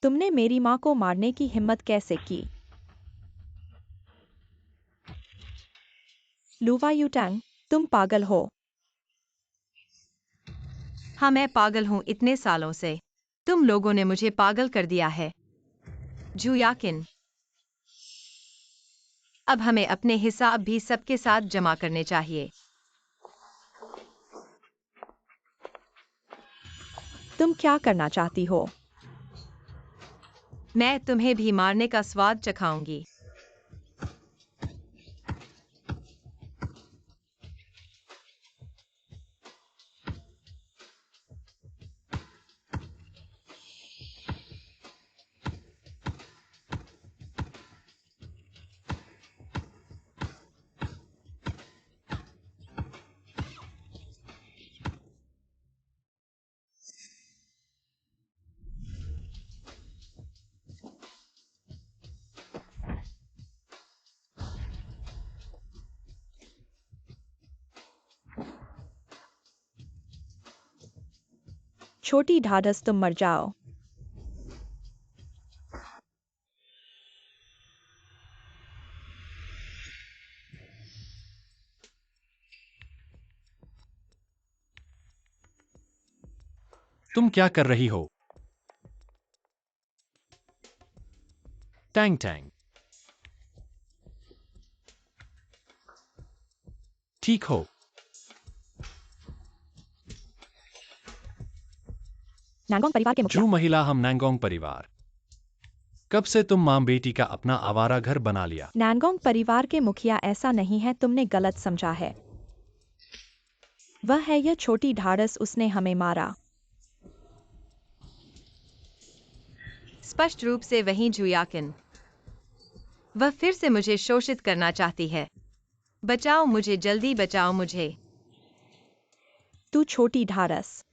तुमने मेरी माँ को मारने की हिम्मत कैसे की? लुवायुटेंग, तुम पागल हो। हाँ, मैं पागल हूँ। इतने सालों से तुम लोगों ने मुझे पागल कर दिया है। जुयाकिन, अब हमें अपने हिसाब भी सबके साथ जमा करने चाहिए। तुम क्या करना चाहती हो? मैं तुम्हें भी मारने का स्वाद चखाऊंगी। छोटी ढाढ़स, तुम मर जाओ। तुम क्या कर रही हो? Tang Tang. ठीक हो? नांगोंग परिवार के मुखिया। जू महिला, हम नांगोंग परिवार। कब से तुम मां बेटी का अपना आवारा घर बना लिया? नांगोंग परिवार के मुखिया ऐसा नहीं है, तुमने गलत समझा है। वह है यह छोटी ढाढ़स, उसने हमें मारा। स्पष्ट रूप से वही जुयाकिन। वह फिर से मुझे शोषित करना चाहती है। बचाओ मुझे, जल्दी बचाओ मुझे। तू छोटी ढाढ़स,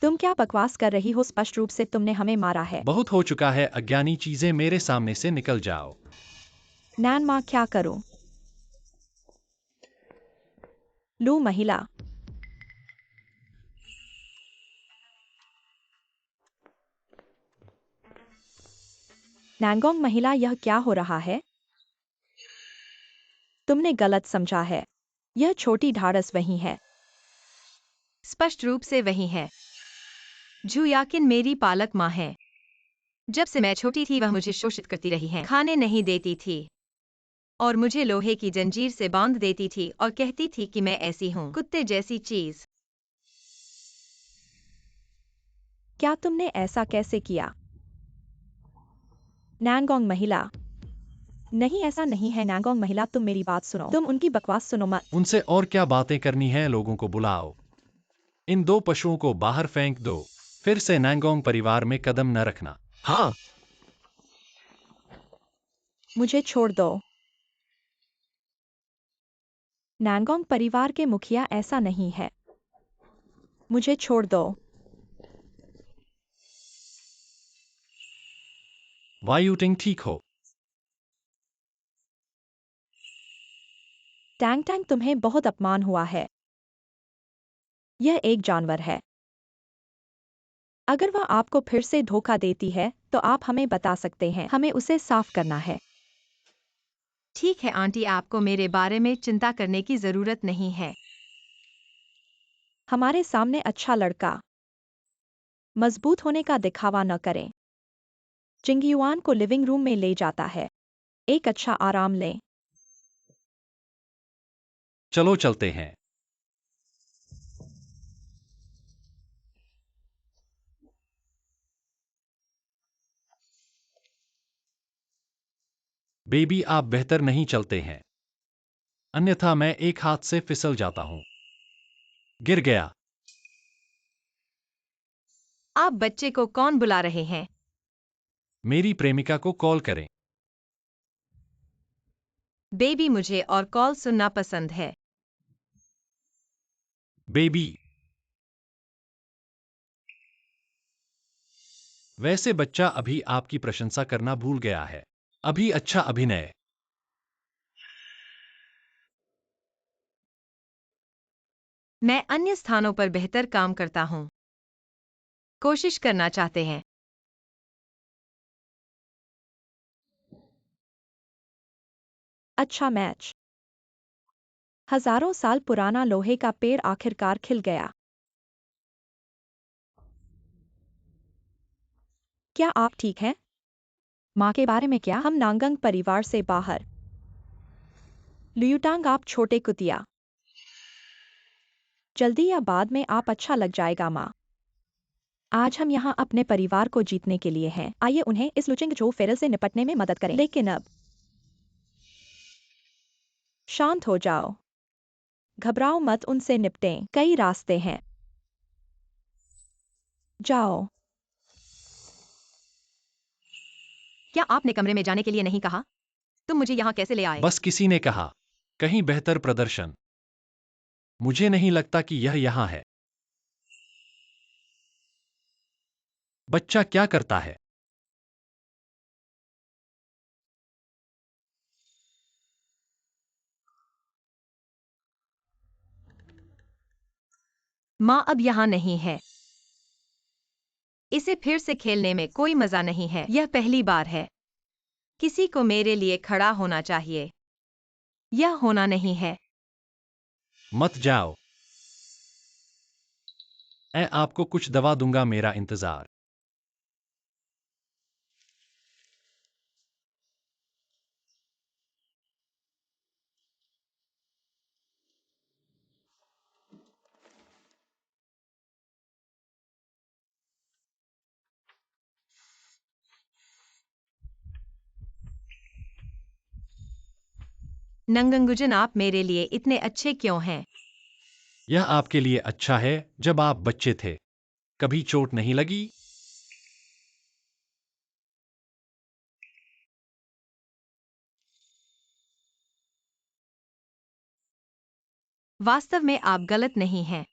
तुम क्या बकवास कर रही हो? स्पष्ट रूप से तुमने हमें मारा है। बहुत हो चुका है, अज्ञानी चीजें मेरे सामने से निकल जाओ। नैन माँ, क्या करूं? लू महिला। नांगोंग महिला, यह क्या हो रहा है? तुमने गलत समझा है। यह छोटी ढाढ़स वही है। स्पष्ट रूप से वही है। जू याकिन मेरी पालक माँ है। जब से मैं छोटी थी वह मुझे शोषित करती रही है, खाने नहीं देती थी और मुझे लोहे की जंजीर से बांध देती थी और कहती थी कि मैं ऐसी हूँ, कुत्ते जैसी चीज। क्या तुमने ऐसा कैसे किया? नांगोंग महिला, नहीं ऐसा नहीं है। नांगोंग महिला, तुम मेरी बात सुनो। तुम उनकी बकवास सुनो मत। उनसे और क्या बातें करनी है, लोगों को बुलाओ। इन 2 पशुओं को बाहर फेंक दो। फिर से नांगोंग परिवार में कदम न रखना। हाँ, मुझे छोड़ दो। नांगोंग परिवार के मुखिया, ऐसा नहीं है। मुझे छोड़ दो। वायुटिंग, ठीक हो? टैंग टैंग, तुम्हें बहुत अपमान हुआ है। यह एक जानवर है। अगर वह आपको फिर से धोखा देती है तो आप हमें बता सकते हैं। हमें उसे साफ करना है। ठीक है आंटी, आपको मेरे बारे में चिंता करने की जरूरत नहीं है। हमारे सामने अच्छा लड़का मजबूत होने का दिखावा न करें। चिंगयुआन को लिविंग रूम में ले जाता है। एक अच्छा आराम लें। चलो चलते हैं। बेबी, आप बेहतर नहीं चलते हैं, अन्यथा मैं एक हाथ से फिसल जाता हूं। गिर गया। आप बच्चे को कौन बुला रहे हैं? मेरी प्रेमिका को कॉल करें। बेबी, मुझे और कॉल सुनना पसंद है। बेबी, वैसे बच्चा अभी आपकी प्रशंसा करना भूल गया है। अभी अच्छा अभिनय। मैं अन्य स्थानों पर बेहतर काम करता हूँ। कोशिश करना चाहते हैं। अच्छा मैच। हजारों साल पुराना लोहे का पेड़ आखिरकार खिल गया। क्या आप ठीक हैं? माँ के बारे में क्या? हम नांगंग परिवार से बाहर। लियुटांग, आप छोटे कुतिया। जल्दी या बाद में आप अच्छा लग जाएगा माँ। आज हम यहाँ अपने परिवार को जीतने के लिए हैं। आइए उन्हें इस लुचिंग जो फेरल से निपटने में मदद करें। लेकिन अब शांत हो जाओ। घबराओ मत, उनसे निपटें। कई रास्ते हैं। जाओ। क्या आपने कमरे में जाने के लिए नहीं कहा? तुम मुझे यहाँ कैसे ले आए? बस किसी ने कहा, कहीं बेहतर प्रदर्शन। मुझे नहीं लगता कि यह यहाँ है। बच्चा क्या करता है? माँ अब यहाँ नहीं है। इसे फिर से खेलने में कोई मजा नहीं है। यह पहली बार है। किसी को मेरे लिए खड़ा होना चाहिए। यह होना नहीं है। मत जाओ। मैं आपको कुछ दवा दूंगा, मेरा इंतजार। नंगंगुजन, आप मेरे लिए इतने अच्छे क्यों हैं? यह आपके लिए अच्छा है। जब आप बच्चे थे, कभी चोट नहीं लगी? वास्तव में आप गलत नहीं हैं।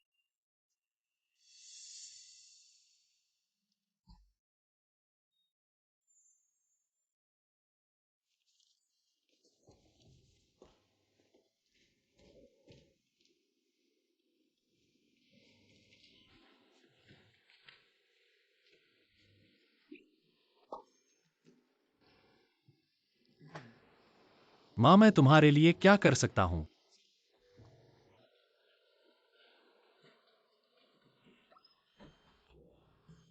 माँ, मैं तुम्हारे लिए क्या कर सकता हूँ?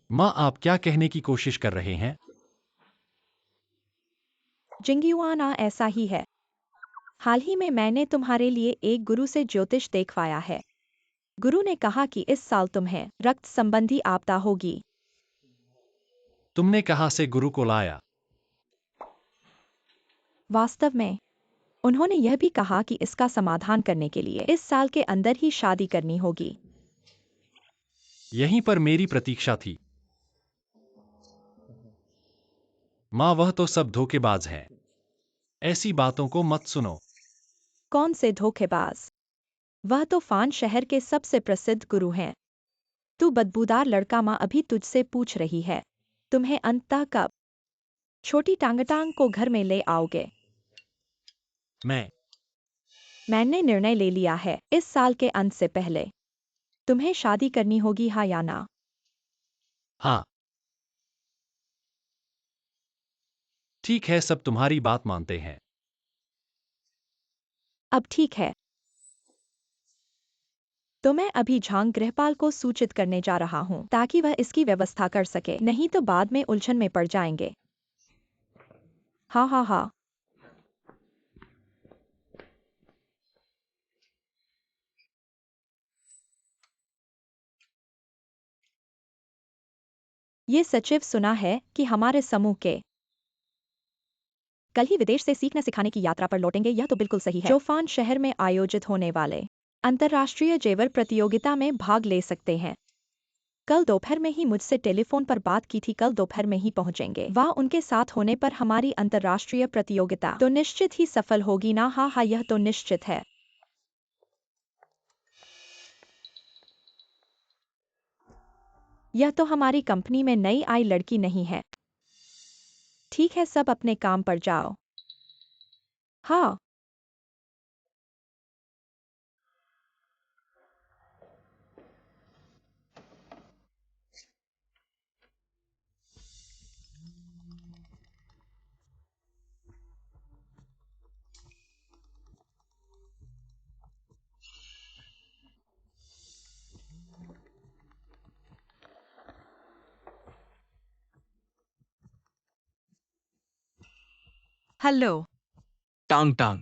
माँ, आप क्या कहने की कोशिश कर रहे हैं? जिंगयुआना ऐसा ही है। हाल ही में मैंने तुम्हारे लिए एक गुरु से ज्योतिष देखवाया है। गुरु ने कहा कि इस साल तुम्हें रक्त संबंधी आपदा होगी। तुमने कहाँ से गुरु को लाया? वास्तव में उन्होंने यह भी कहा कि इसका समाधान करने के लिए इस साल के अंदर ही शादी करनी होगी। यहीं पर मेरी प्रतीक्षा थी। माँ, वह तो सब धोखेबाज हैं। ऐसी बातों को मत सुनो। कौन से धोखेबाज? वह तो फान शहर के सबसे प्रसिद्ध गुरु हैं। तू बदबूदार लड़का, माँ अभी तुझसे पूछ रही है। तुम्हें अंततः कब छोटी टांगटांग को घर में ले आओगे? मैंने निर्णय ले लिया है, इस साल के अंत से पहले तुम्हें शादी करनी होगी, हाँ या ना? हाँ। ठीक है, सब तुम्हारी बात मानते हैं। अब ठीक है। तो मैं अभी झांग गृहपाल को सूचित करने जा रहा हूँ ताकि वह इसकी व्यवस्था कर सके, नहीं तो बाद में उलझन में पड़ जाएंगे। हाँ हाँ हाँ। ये सचिव सुना है कि हमारे समूह के कल ही विदेश से सीखने सिखाने की यात्रा पर लौटेंगे। यह तो बिल्कुल सही है। जो फान शहर में आयोजित होने वाले अंतर्राष्ट्रीय जेवर प्रतियोगिता में भाग ले सकते हैं। कल दोपहर में ही मुझसे टेलीफोन पर बात की थी, कल दोपहर में ही पहुंचेंगे। वह उनके साथ होने पर हमारी अंतर्राष्ट्रीय प्रतियोगिता तो निश्चित ही सफल होगी ना? हाँ हाँ, यह तो निश्चित है। यह तो हमारी कंपनी में नई आई लड़की नहीं है। ठीक है, सब अपने काम पर जाओ। हाँ। हेलो टांग टांग।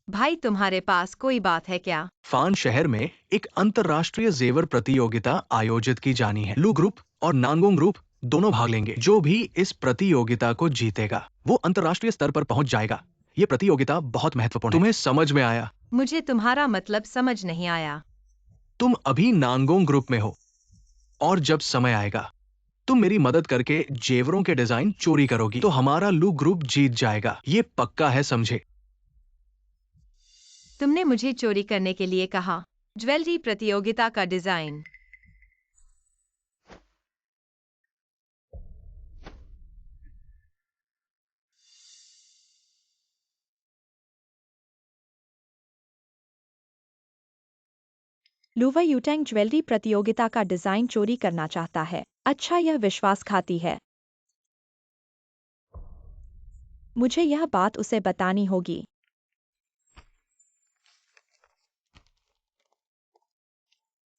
भाई, तुम्हारे पास कोई बात है क्या? फान शहर में एक अंतरराष्ट्रीय जेवर प्रतियोगिता आयोजित की जानी है। लू ग्रुप और नांगोंग ग्रुप दोनों भाग लेंगे। जो भी इस प्रतियोगिता को जीतेगा वो अंतरराष्ट्रीय स्तर पर पहुंच जाएगा। ये प्रतियोगिता बहुत महत्वपूर्ण है। तुम्हें समझ में आया? मुझे तुम्हारा मतलब समझ नहीं आया। तुम अभी नांगोंग ग्रुप में हो और जब समय आएगा तुम मेरी मदद करके जेवरों के डिजाइन चोरी करोगी तो हमारा लू ग्रुप जीत जाएगा। ये पक्का है, समझे? तुमने मुझे चोरी करने के लिए कहा। ज्वेलरी प्रतियोगिता का डिजाइन। लुवा यूटेंग ज्वेलरी प्रतियोगिता का डिजाइन चोरी करना चाहता है। अच्छा, यह विश्वासघाती है। मुझे यह बात उसे बतानी होगी।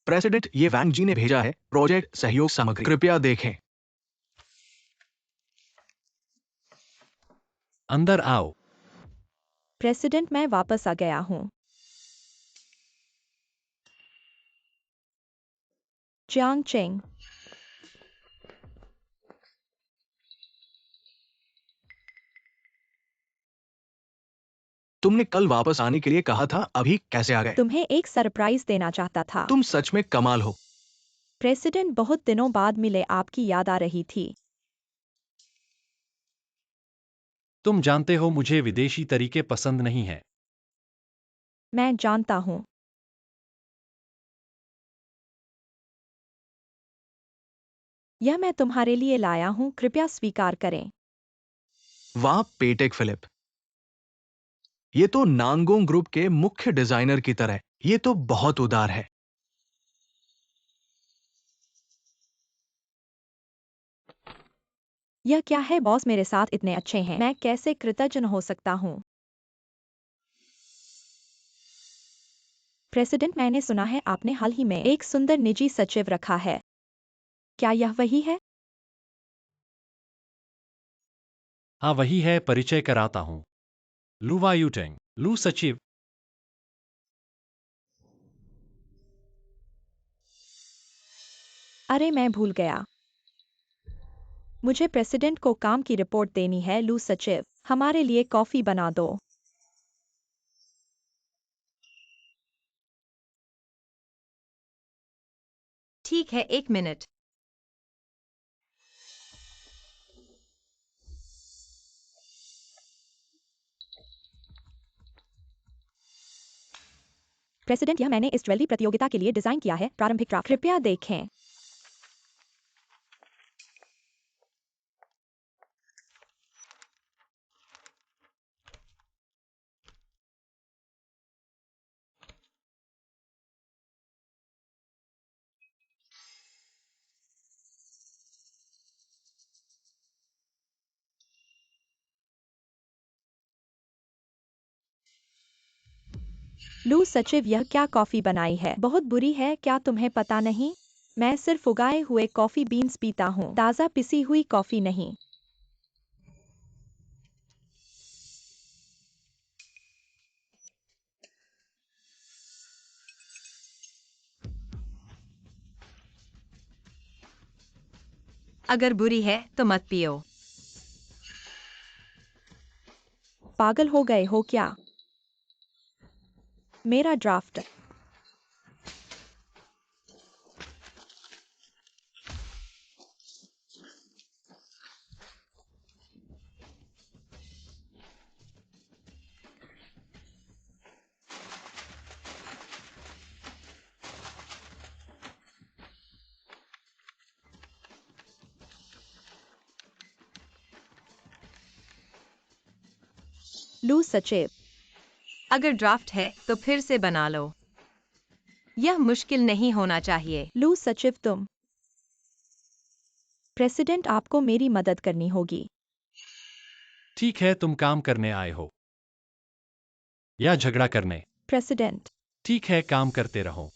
प्रेसिडेंट, ये वैंग जी ने भेजा है प्रोजेक्ट सहयोग सामग्री, कृपया देखें। अंदर आओ। प्रेसिडेंट, मैं वापस आ गया हूँ। Jiang Cheng. तुमने कल वापस आने के लिए कहा था, अभी कैसे आ गए? तुम्हें एक सरप्राइज देना चाहता था। तुम सच में कमाल हो। प्रेसिडेंट, बहुत दिनों बाद मिले, आपकी याद आ रही थी। तुम जानते हो मुझे विदेशी तरीके पसंद नहीं है। मैं जानता हूँ। यह मैं तुम्हारे लिए लाया हूँ, कृपया स्वीकार करें। वाह पेटेक फिलिप, ये तो नांगोंग ग्रुप के मुख्य डिजाइनर की तरह। ये तो बहुत उदार है। यह क्या है बॉस, मेरे साथ इतने अच्छे हैं, मैं कैसे कृतज्ञ हो सकता हूँ? प्रेसिडेंट, मैंने सुना है आपने हाल ही में एक सुंदर निजी सचिव रखा है। क्या यह वही है? हाँ वही है, परिचय कराता हूँ। लुवा यूटेंग, लू सचिव। अरे मैं भूल गया। मुझे प्रेसिडेंट को काम की रिपोर्ट देनी है। लू सचिव, हमारे लिए कॉफी बना दो। ठीक है, 1 मिनट। प्रेसिडेंट, यह मैंने इस ज्वेलरी प्रतियोगिता के लिए डिजाइन किया है। प्रारंभिक ड्राफ्ट कृपया देखें। लू सचिव, यह क्या कॉफी बनाई है? बहुत बुरी है, क्या तुम्हें पता नहीं? मैं सिर्फ उगाए हुए कॉफी बीन्स पीता हूँ, ताज़ा पिसी हुई कॉफी नहीं। अगर बुरी है तो मत पियो। पागल हो गए हो क्या? मेरा ड्राफ्ट। लू सचिव, अगर ड्राफ्ट है तो फिर से बना लो। यह मुश्किल नहीं होना चाहिए। लू सचिव तुम। प्रेसिडेंट, आपको मेरी मदद करनी होगी। ठीक है, तुम काम करने आए हो या झगड़ा करने? प्रेसिडेंट, ठीक है, काम करते रहो।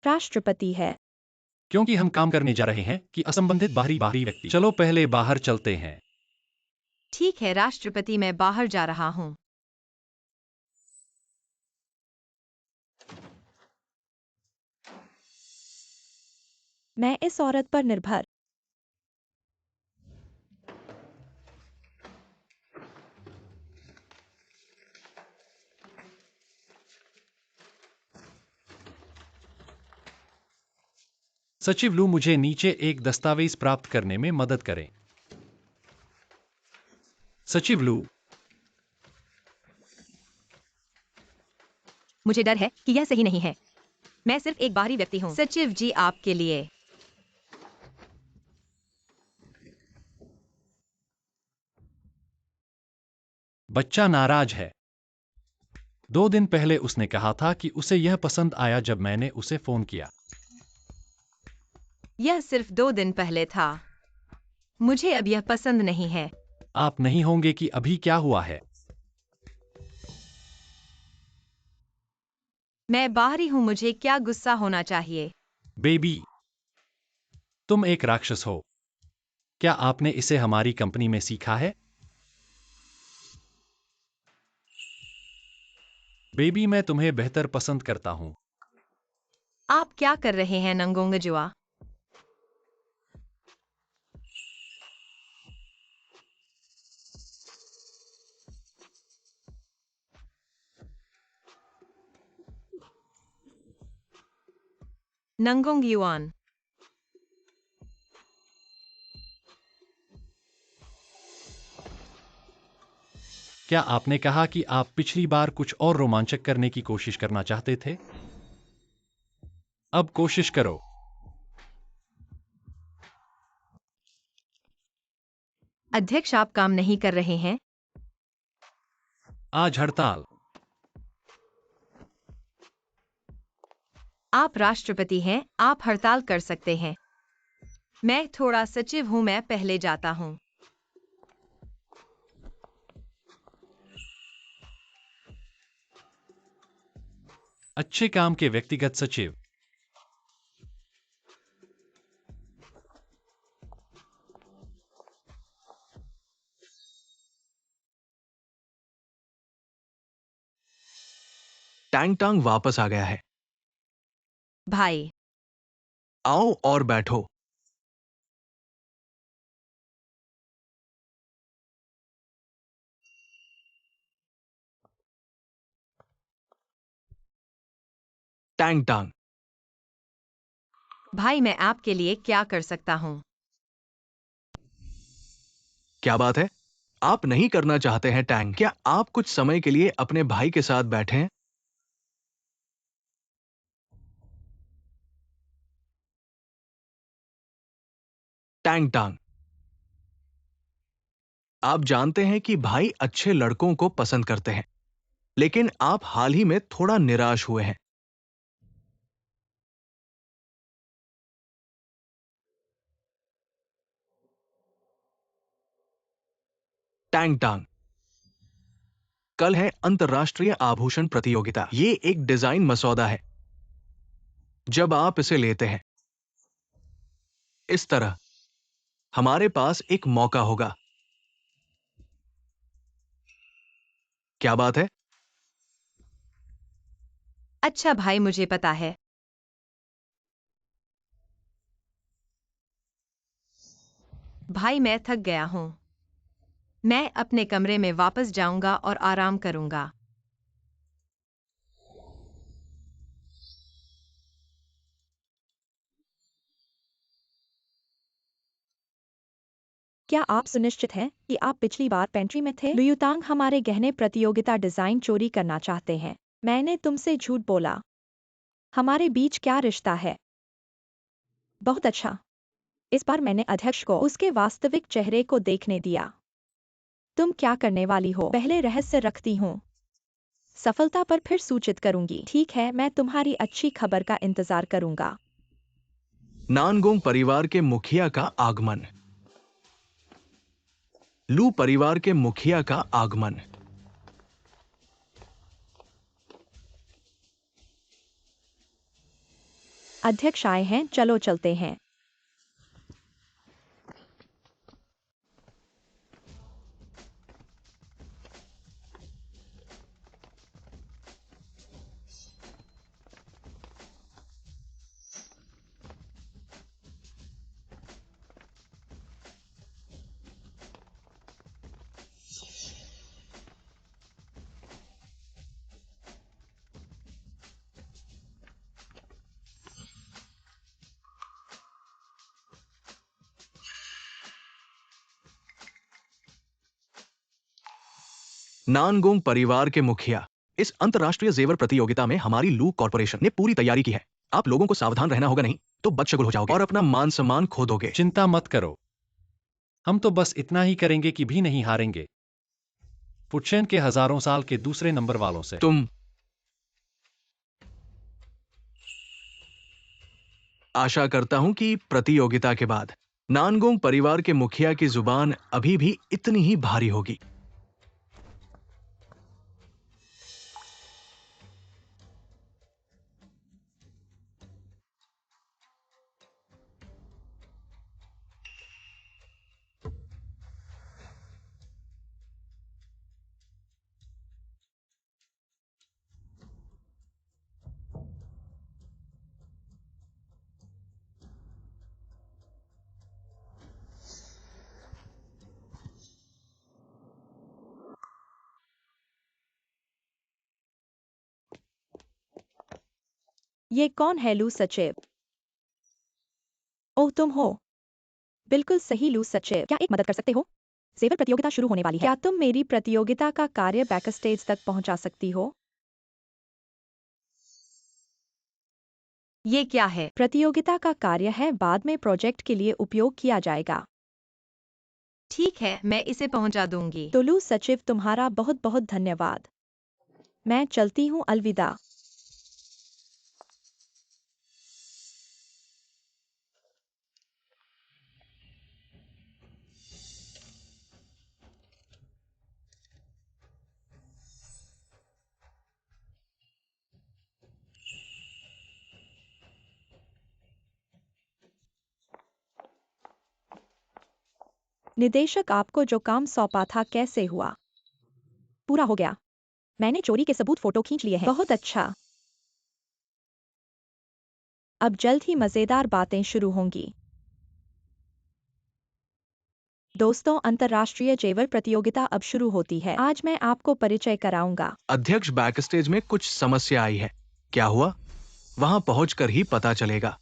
राष्ट्रपति है। क्योंकि हम काम करने जा रहे हैं कि असंबंधित बाहरी बाहरी व्यक्ति। चलो पहले बाहर चलते हैं। ठीक है राष्ट्रपति, मैं बाहर जा रहा हूँ। मैं इस औरत पर निर्भर। सचिव लू, मुझे नीचे एक दस्तावेज प्राप्त करने में मदद करें। सचिव लू, मुझे डर है कि यह सही नहीं है। मैं सिर्फ एक बाहरी व्यक्ति हूँ। सचिव जी, आपके लिए। बच्चा नाराज है। 2 दिन पहले उसने कहा था कि उसे यह पसंद आया जब मैंने उसे फोन किया। यह सिर्फ 2 दिन पहले था। मुझे अब यह पसंद नहीं है। आप नहीं होंगे कि अभी क्या हुआ है? मैं बाहरी हूँ, मुझे क्या गुस्सा होना चाहिए? बेबी, तुम एक राक्षस हो। क्या आपने इसे हमारी कंपनी में सीखा है? बेबी, मैं तुम्हें बेहतर पसंद करता हूँ। आप क्या कर रहे हैं नंगोंगजुआ? नंगोंग युआन। क्या आपने कहा कि आप पिछली बार कुछ और रोमांचक करने की कोशिश करना चाहते थे? अब कोशिश करो। अध्यक्ष, आप काम नहीं कर रहे हैं। आज हड़ताल। आप राष्ट्रपति हैं, आप हड़ताल कर सकते हैं। मैं थोड़ा सचिव हूँ, मैं पहले जाता हूँ। अच्छे काम के व्यक्तिगत सचिव। टैंग टांग वापस आ गया है। भाई, आओ और बैठो। टैंग टांग, भाई मैं आपके लिए क्या कर सकता हूँ? क्या बात है? आप नहीं करना चाहते हैं टैंग? क्या आप कुछ समय के लिए अपने भाई के साथ बैठें? टैंग टांग, आप जानते हैं कि भाई अच्छे लड़कों को पसंद करते हैं, लेकिन आप हाल ही में थोड़ा निराश हुए हैं। टैंग टांग, कल है अंतर्राष्ट्रीय आभूषण प्रतियोगिता। ये एक डिजाइन मसौदा है। जब आप इसे लेते हैं इस तरह, हमारे पास एक मौका होगा। क्या बात है? अच्छा भाई, मुझे पता है। भाई मैं थक गया हूँ। मैं अपने कमरे में वापस जाऊंगा और आराम करूंगा। क्या आप सुनिश्चित हैं कि आप पिछली बार पेंट्री में थे? लुयुतांग हमारे गहने प्रतियोगिता डिजाइन चोरी करना चाहते हैं। मैंने तुमसे झूठ बोला। हमारे बीच क्या रिश्ता है? बहुत अच्छा। इस बार मैंने अध्यक्ष को उसके वास्तविक चेहरे को देखने दिया। तुम क्या करने वाली हो? पहले रहस्य रखती हूँ। सफलता पर फिर सूचित करूंगी। ठीक है, मैं तुम्हारी अच्छी खबर का इंतजार करूंगा। नानगोंग परिवार के मुखिया का आगमन। लू परिवार के मुखिया का आगमन। अध्यक्ष आए हैं, चलो चलते हैं। नानगोंग परिवार के मुखिया, इस अंतर्राष्ट्रीय जेवर प्रतियोगिता में हमारी लू कॉर्पोरेशन ने पूरी तैयारी की है। आप लोगों को सावधान रहना होगा, नहीं तो बदशगुल हो जाओगे और अपना मान सम्मान खो दोगे। चिंता मत करो, हम तो बस इतना ही करेंगे कि भी नहीं हारेंगे फुटचेन के हजारों साल के दूसरे नंबर वालों से। तुम आशा करता हूं कि प्रतियोगिता के बाद नानगोंग परिवार के मुखिया की जुबान अभी भी इतनी ही भारी होगी। ये कौन है? लू सचिव। ओह, तुम हो। बिल्कुल सही लू सचिव। क्या एक मदद कर सकते हो? जेवर प्रतियोगिता शुरू होने वाली है। क्या तुम मेरी प्रतियोगिता का कार्य बैकस्टेज तक पहुंचा सकती हो? ये क्या है? प्रतियोगिता का कार्य है, बाद में प्रोजेक्ट के लिए उपयोग किया जाएगा। ठीक है, मैं इसे पहुंचा दूंगी। तो लू सचिव, तुम्हारा बहुत बहुत धन्यवाद। मैं चलती हूँ, अलविदा। निदेशक, आपको जो काम सौंपा था कैसे हुआ? पूरा हो गया। मैंने चोरी के सबूत फोटो खींच लिए हैं। बहुत अच्छा। अब जल्द ही मजेदार बातें शुरू होंगी। दोस्तों, अंतर्राष्ट्रीय जेवर प्रतियोगिता अब शुरू होती है। आज मैं आपको परिचय कराऊंगा। अध्यक्ष, बैक स्टेज में कुछ समस्या आई है। क्या हुआ? वहां पहुंचकर ही पता चलेगा।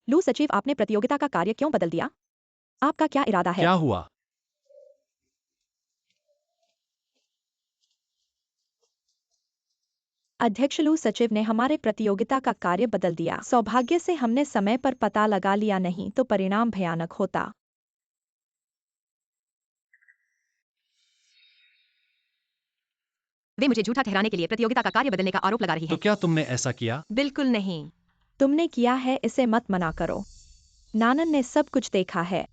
लू सचिव, आपने प्रतियोगिता का कार्य क्यों बदल दिया? आपका क्या इरादा है? क्या हुआ? अध्यक्ष, लू सचिव ने हमारे प्रतियोगिता का कार्य बदल दिया। सौभाग्य से हमने समय पर पता लगा लिया, नहीं तो परिणाम भयानक होता। वे मुझे झूठा ठहराने के लिए प्रतियोगिता का कार्य बदलने का आरोप लगा रही तो है। क्या तुमने ऐसा किया? बिल्कुल नहीं। तुमने किया है, इसे मत मना करो। नानन ने सब कुछ देखा है।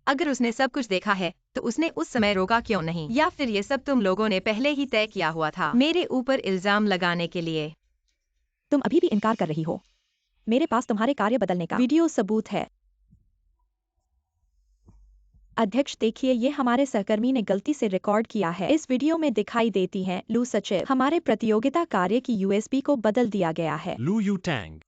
अगर उसने सब कुछ देखा है तो उसने उस समय रोका क्यों नहीं? या फिर ये सब तुम लोगों ने पहले ही तय किया हुआ था मेरे ऊपर इल्जाम लगाने के लिए? तुम अभी भी इनकार कर रही हो। मेरे पास तुम्हारे कार्य बदलने का वीडियो सबूत है। अध्यक्ष, देखिए, ये हमारे सहकर्मी ने गलती से रिकॉर्ड किया है। इस वीडियो में दिखाई देती हैं लू सचिव। हमारे प्रतियोगिता कार्य की यूएसबी को बदल दिया गया है। लू यू टैंग,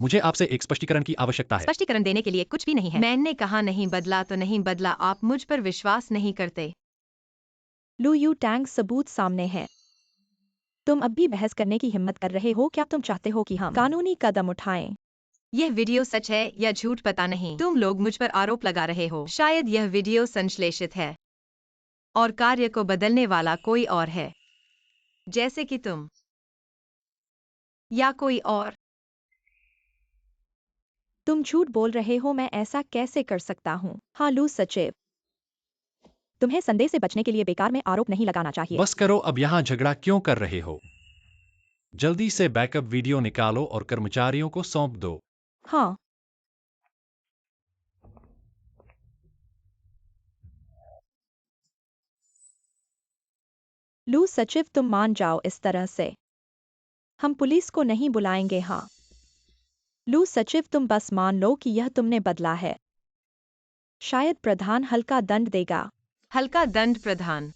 मुझे आपसे एक स्पष्टीकरण की आवश्यकता है। स्पष्टीकरण देने के लिए कुछ भी नहीं है। मैंने कहा नहीं बदला तो नहीं बदला। आप मुझ पर विश्वास नहीं करते। लू यू टैंग, सबूत सामने है। तुम अब भी बहस करने की हिम्मत कर रहे हो? क्या तुम चाहते हो कि हम कानूनी कदम उठाएं? यह वीडियो सच है या झूठ पता नहीं। तुम लोग मुझ पर आरोप लगा रहे हो। शायद यह वीडियो संश्लेषित है और कार्य को बदलने वाला कोई और है, जैसे कि तुम या कोई और। तुम झूठ बोल रहे हो। मैं ऐसा कैसे कर सकता हूँ? हाँ लू सचिव, तुम्हें संदेह से बचने के लिए बेकार में आरोप नहीं लगाना चाहिए। बस करो, अब यहाँ झगड़ा क्यों कर रहे हो? जल्दी से बैकअप वीडियो निकालो और कर्मचारियों को सौंप दो। हाँ। लू सचिव, तुम मान जाओ इस तरह से। हम पुलिस को नहीं बुलाएंगे। हाँ लू सचिव, तुम बस मान लो कि यह तुमने बदला है। शायद प्रधान हल्का दंड देगा। हल्का दंड? प्रधान?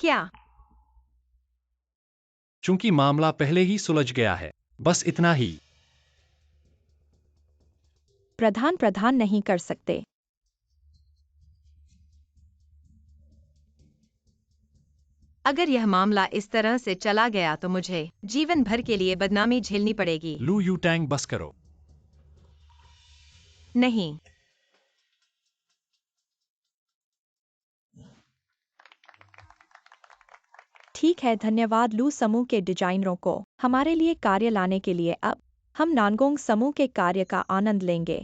क्या? चूंकि मामला पहले ही सुलझ गया है, बस इतना ही। प्रधान नहीं कर सकते। अगर यह मामला इस तरह से चला गया तो मुझे जीवन भर के लिए बदनामी झेलनी पड़ेगी। लू यू टैंग, बस करो। नहीं। ठीक है, धन्यवाद लू समूह के डिजाइनरों को हमारे लिए कार्य लाने के लिए। अब हम नानगोंग समूह के कार्य का आनंद लेंगे।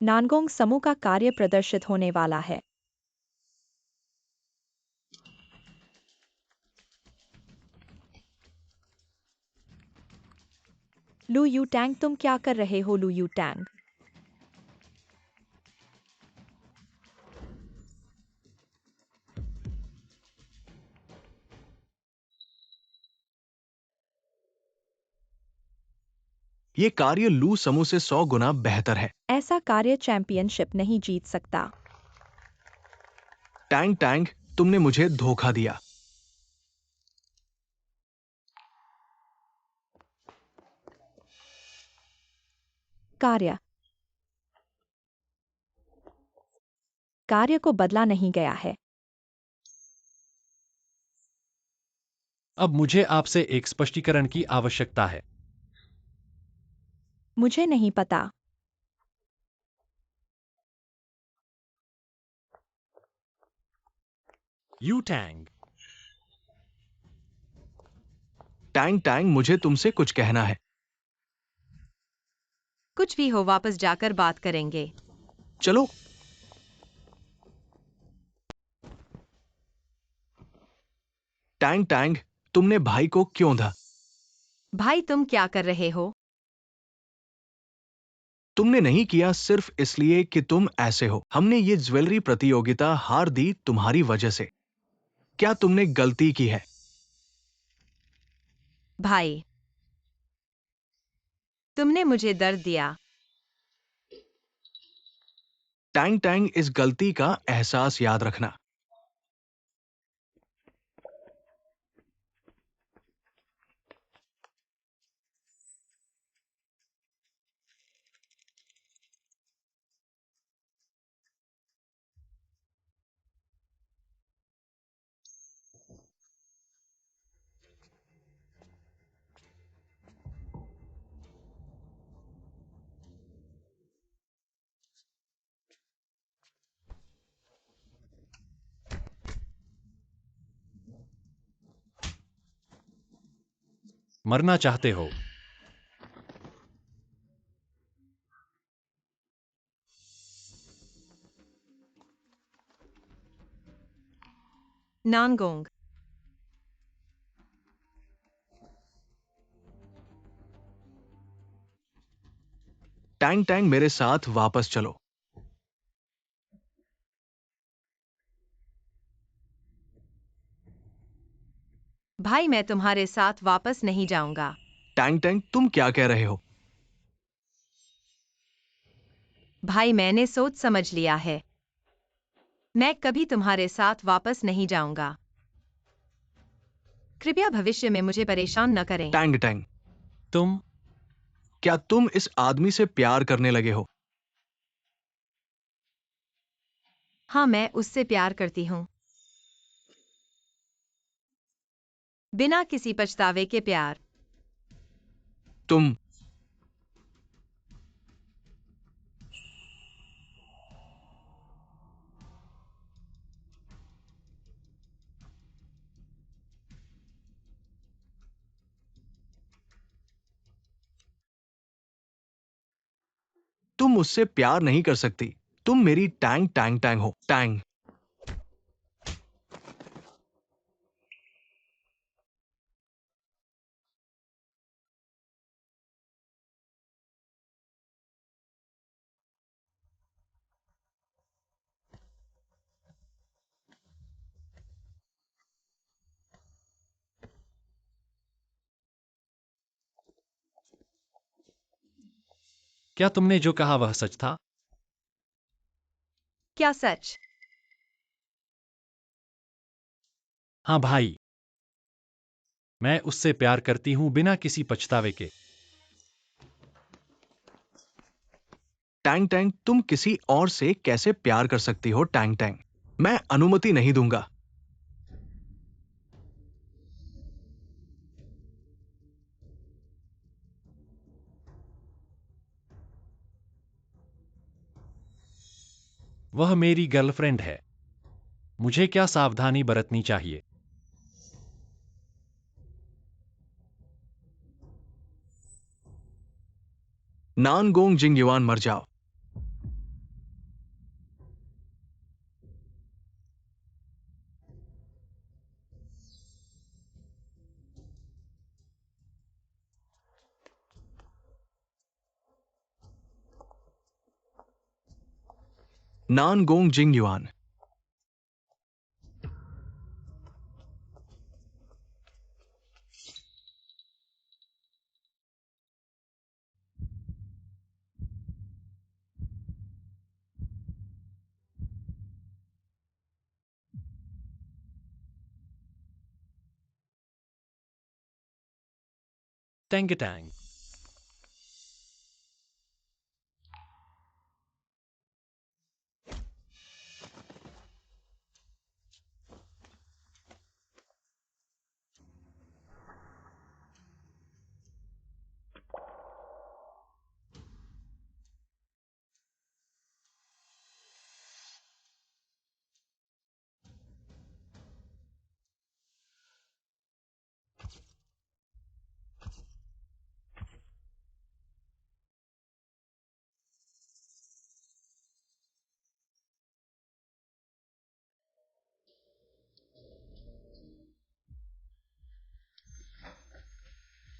नानगोंग समूह का कार्य प्रदर्शित होने वाला है। लू यू टैंग, तुम क्या कर रहे हो? लू यू टैंग, ये कार्य लू समूह से 100 गुना बेहतर है। ऐसा कार्य चैंपियनशिप नहीं जीत सकता। टैंग टैंग, तुमने मुझे धोखा दिया। कार्य कार्य को बदला नहीं गया है। अब मुझे आपसे एक स्पष्टीकरण की आवश्यकता है। मुझे नहीं पता। यू टैंग, टैंग टैंग, मुझे तुमसे कुछ कहना है। कुछ भी हो, वापस जाकर बात करेंगे। चलो। टैंग टैंग, तुमने भाई को क्यों धा? भाई, तुम क्या कर रहे हो? तुमने नहीं किया सिर्फ इसलिए कि तुम ऐसे हो। हमने ये ज्वेलरी प्रतियोगिता हार दी तुम्हारी वजह से। क्या तुमने गलती की है? भाई, तुमने मुझे दर्द दिया। टैंग टैंग, इस गलती का एहसास याद रखना। मरना चाहते हो? नानगोंग, टैंग टैंग, मेरे साथ वापस चलो। भाई मैं तुम्हारे साथ वापस नहीं जाऊंगा। टैंग टैंग, तुम क्या कह रहे हो? भाई मैंने सोच समझ लिया है। मैं कभी तुम्हारे साथ वापस नहीं जाऊंगा। कृपया भविष्य में मुझे परेशान न करें। टैंग टैंग, तुम क्या तुम इस आदमी से प्यार करने लगे हो? हाँ, मैं उससे प्यार करती हूँ। बिना किसी पछतावे के प्यार। तुम तुम मुझसे प्यार नहीं कर सकती। तुम मेरी टैंग टैंग टैंग हो। टैंग, क्या तुमने जो कहा वह सच था? क्या सच? हाँ भाई, मैं उससे प्यार करती हूँ बिना किसी पछतावे के। टैंग टैंग, तुम किसी और से कैसे प्यार कर सकती हो? टैंग टैंग, मैं अनुमति नहीं दूंगा। वह मेरी गर्लफ्रेंड है। मुझे क्या सावधानी बरतनी चाहिए? नानगोंग जिंगयुआन, मर जाओ। नानगोंग जिंगयुआन। टैंग टैंग,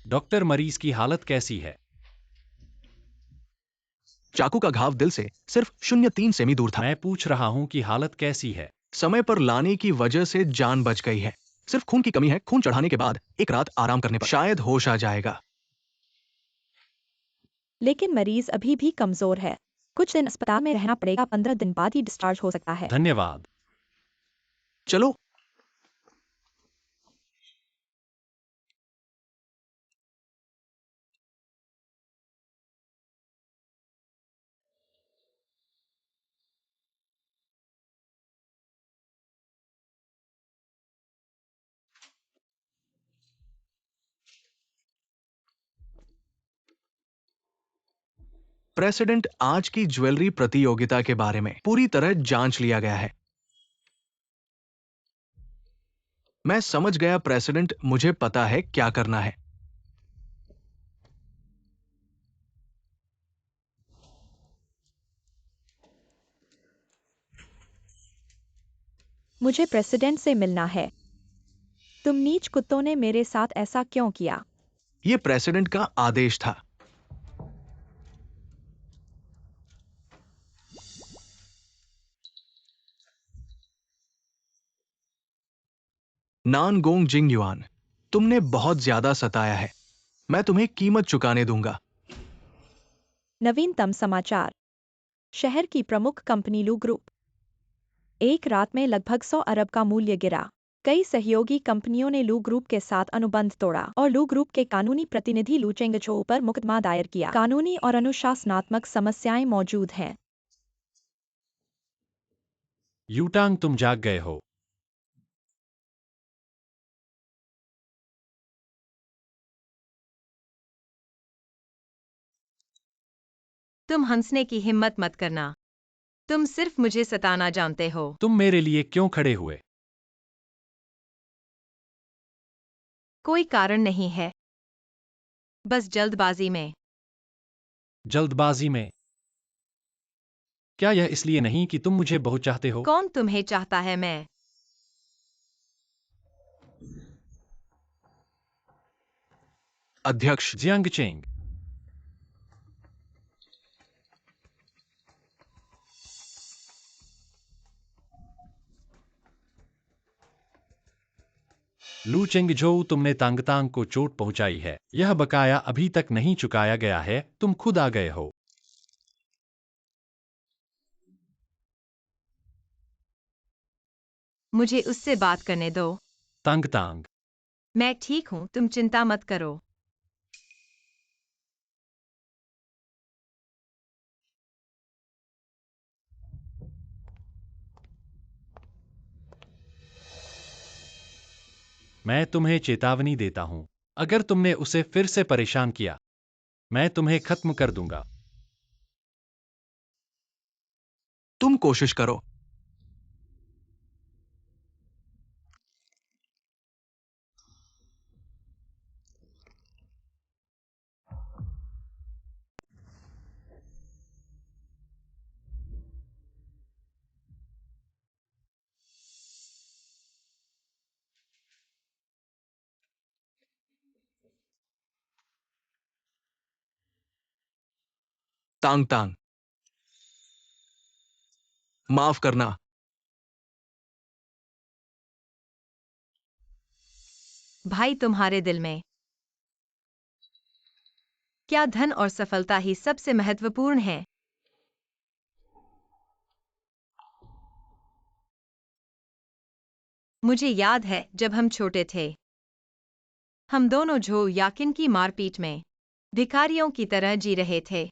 डॉक्टर, मरीज की हालत कैसी है? चाकू का घाव दिल से सिर्फ 0.3 सेमी दूर था। मैं पूछ रहा हूं कि हालत कैसी है। समय पर लाने की वजह से जान बच गई है। सिर्फ खून की कमी है। खून चढ़ाने के बाद एक रात आराम करने पर शायद होश आ जाएगा। लेकिन मरीज अभी भी कमजोर है। कुछ दिन अस्पताल में रहना पड़ेगा। 15 दिन बाद ही डिस्चार्ज हो सकता है। धन्यवाद। चलो। प्रेसिडेंट, आज की ज्वेलरी प्रतियोगिता के बारे में पूरी तरह जांच लिया गया है। मैं समझ गया प्रेसिडेंट, मुझे पता है क्या करना है। मुझे प्रेसिडेंट से मिलना है। तुम नीच कुत्तों ने मेरे साथ ऐसा क्यों किया? यह प्रेसिडेंट का आदेश था। नानगोंग जिंग युआन, तुमने बहुत ज्यादा सताया है। मैं तुम्हें कीमत चुकाने दूंगा। नवीनतम समाचार। शहर की प्रमुख कंपनी लू ग्रुप। एक रात में लगभग 100 अरब का मूल्य गिरा। कई सहयोगी कंपनियों ने लू ग्रुप के साथ अनुबंध तोड़ा और लू ग्रुप के कानूनी प्रतिनिधि लू चेंगचो पर मुकदमा दायर किया। कानूनी और अनुशासनात्मक समस्याएं मौजूद हैं। यूटांग, तुम जाग गए हो। तुम हंसने की हिम्मत मत करना। तुम सिर्फ मुझे सताना जानते हो। तुम मेरे लिए क्यों खड़े हुए? कोई कारण नहीं है। बस जल्दबाजी में। जल्दबाजी में? क्या यह इसलिए नहीं कि तुम मुझे बहुत चाहते हो? कौन तुम्हें चाहता है? मैं। अध्यक्ष, जियांग चेंग। लू चेंगझोउ, तुमने तांगतांग को चोट पहुंचाई है। यह बकाया अभी तक नहीं चुकाया गया है। तुम खुद आ गए हो। मुझे उससे बात करने दो। तांगतांग। मैं ठीक हूँ, तुम चिंता मत करो। मैं तुम्हें चेतावनी देता हूं, अगर तुमने उसे फिर से परेशान किया, मैं तुम्हें खत्म कर दूंगा। तुम कोशिश करो। तांगतांग, माफ करना। भाई, तुम्हारे दिल में क्या धन और सफलता ही सबसे महत्वपूर्ण है? मुझे याद है जब हम छोटे थे। हम दोनों झो याकिन की मारपीट में भिखारियों की तरह जी रहे थे।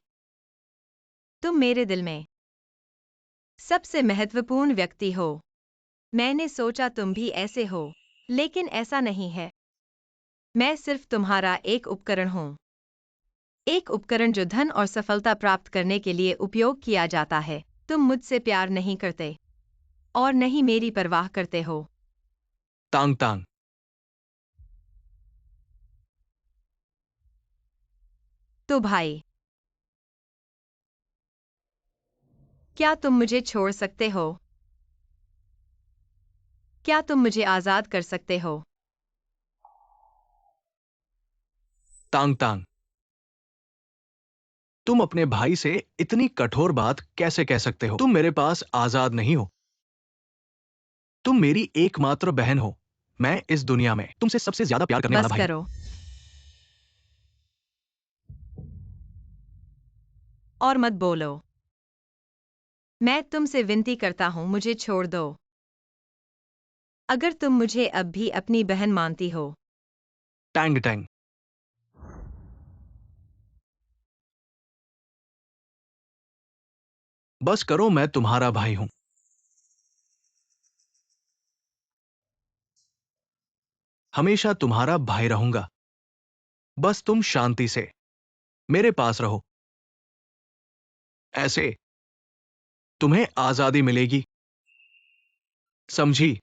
तुम मेरे दिल में सबसे महत्वपूर्ण व्यक्ति हो। मैंने सोचा तुम भी ऐसे हो, लेकिन ऐसा नहीं है। मैं सिर्फ तुम्हारा एक उपकरण हूँ। एक उपकरण जो धन और सफलता प्राप्त करने के लिए उपयोग किया जाता है। तुम मुझसे प्यार नहीं करते और नहीं मेरी परवाह करते हो। तांगतांग, तो भाई, क्या तुम मुझे छोड़ सकते हो? क्या तुम मुझे आजाद कर सकते हो? तांगतांग, तुम अपने भाई से इतनी कठोर बात कैसे कह सकते हो? तुम मेरे पास आजाद नहीं हो। तुम मेरी एकमात्र बहन हो। मैं इस दुनिया में तुमसे सबसे ज्यादा प्यार करने वाला बस भाई हूं। करो और मत बोलो। मैं तुमसे विनती करता हूं, मुझे छोड़ दो। अगर तुम मुझे अब भी अपनी बहन मानती हो। Tang Tang. बस करो, मैं तुम्हारा भाई हूं। हमेशा तुम्हारा भाई रहूंगा। बस तुम शांति से मेरे पास रहो। ऐसे तुम्हें आजादी मिलेगी, समझी?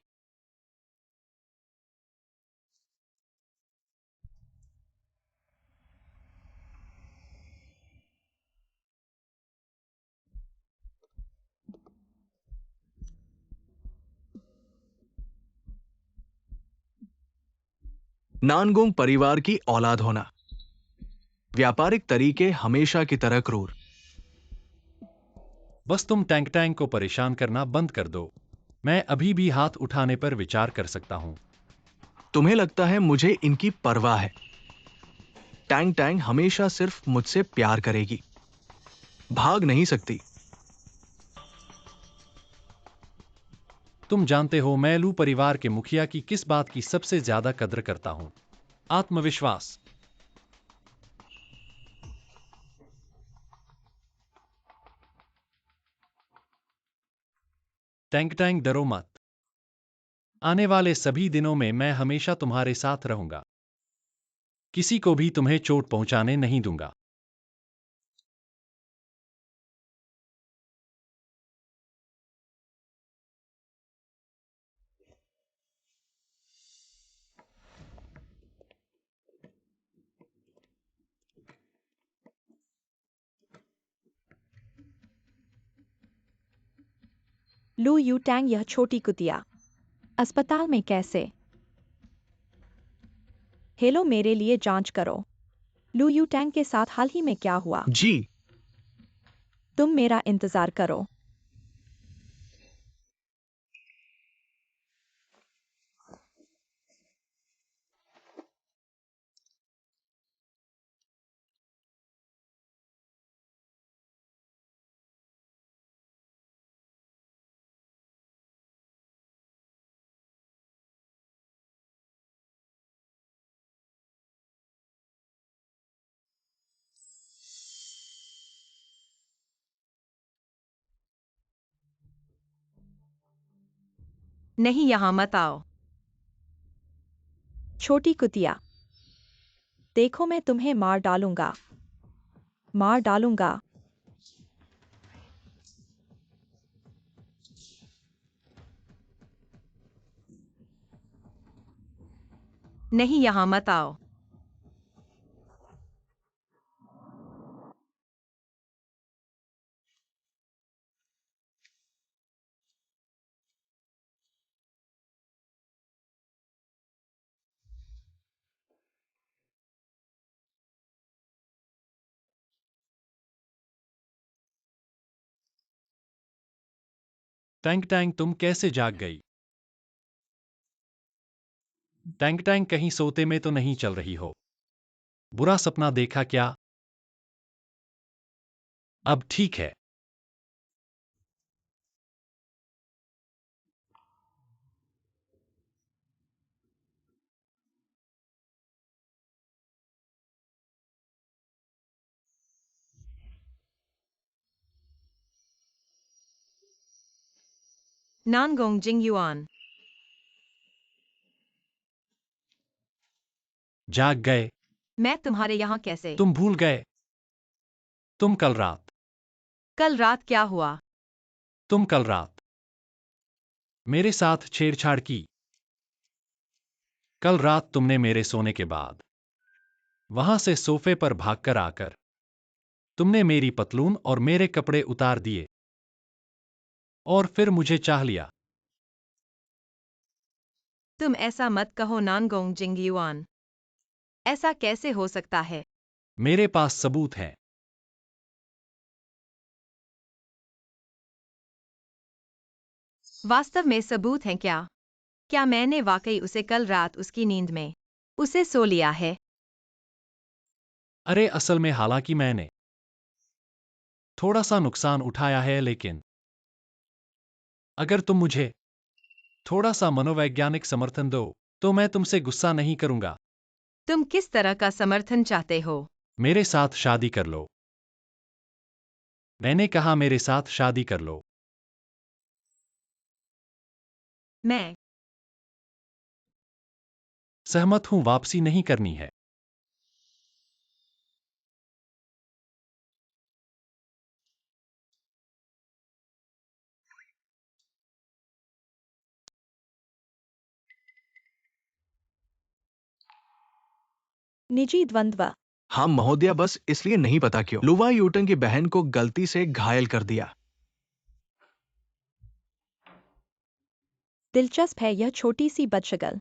नानगोंग परिवार की औलाद होना, व्यापारिक तरीके हमेशा की तरह क्रूर। बस तुम टैंक टैंक को परेशान करना बंद कर दो। मैं अभी भी हाथ उठाने पर विचार कर सकता हूं। तुम्हें लगता है मुझे इनकी परवाह है? टैंग टैंग हमेशा सिर्फ मुझसे प्यार करेगी, भाग नहीं सकती। तुम जानते हो मैं लू परिवार के मुखिया की किस बात की सबसे ज्यादा कद्र करता हूं? आत्मविश्वास। टैंक टैंक, डरो मत। आने वाले सभी दिनों में मैं हमेशा तुम्हारे साथ रहूंगा। किसी को भी तुम्हें चोट पहुंचाने नहीं दूंगा। लू यू टैंग, यह छोटी कुतिया अस्पताल में कैसे? हेलो, मेरे लिए जांच करो। लू यू टैंग के साथ हाल ही में क्या हुआ? जी। तुम मेरा इंतजार करो। नहीं, यहाँ मत आओ। छोटी कुतिया, देखो मैं तुम्हें मार डालूंगा, मार डालूंगा। नहीं, यहाँ मत आओ। टैंक टैंक, तुम कैसे जाग गई? टैंक टैंक, कहीं सोते में तो नहीं चल रही हो? बुरा सपना देखा क्या? अब ठीक है। नानगोंग जिंग युआन। जाग गए? मैं तुम्हारे यहाँ कैसे? तुम भूल गए? तुम कल रात कल रात क्या हुआ? तुम कल रात मेरे साथ छेड़छाड़ की। कल रात तुमने मेरे सोने के बाद वहां से सोफे पर भागकर आकर तुमने मेरी पतलून और मेरे कपड़े उतार दिए और फिर मुझे चाह लिया। तुम ऐसा मत कहो नानगोंग जिंग युआन। ऐसा कैसे हो सकता है? मेरे पास सबूत हैं। वास्तव में सबूत हैं क्या? क्या मैंने वाकई उसे कल रात उसकी नींद में उसे सो लिया है? अरे असल में हालांकि मैंने थोड़ा सा नुकसान उठाया है, लेकिन अगर तुम मुझे थोड़ा सा मनोवैज्ञानिक समर्थन दो तो मैं तुमसे गुस्सा नहीं करूंगा। तुम किस तरह का समर्थन चाहते हो? मेरे साथ शादी कर लो। मैंने कहा मेरे साथ शादी कर लो। मैं सहमत हूं, वापसी नहीं करनी है। निजी द्वंद्व। हाँ महोदया, बस इसलिए नहीं पता क्यों लुवा यूटन की बहन को गलती से घायल कर दिया। दिलचस्प है, यह छोटी सी बदशगल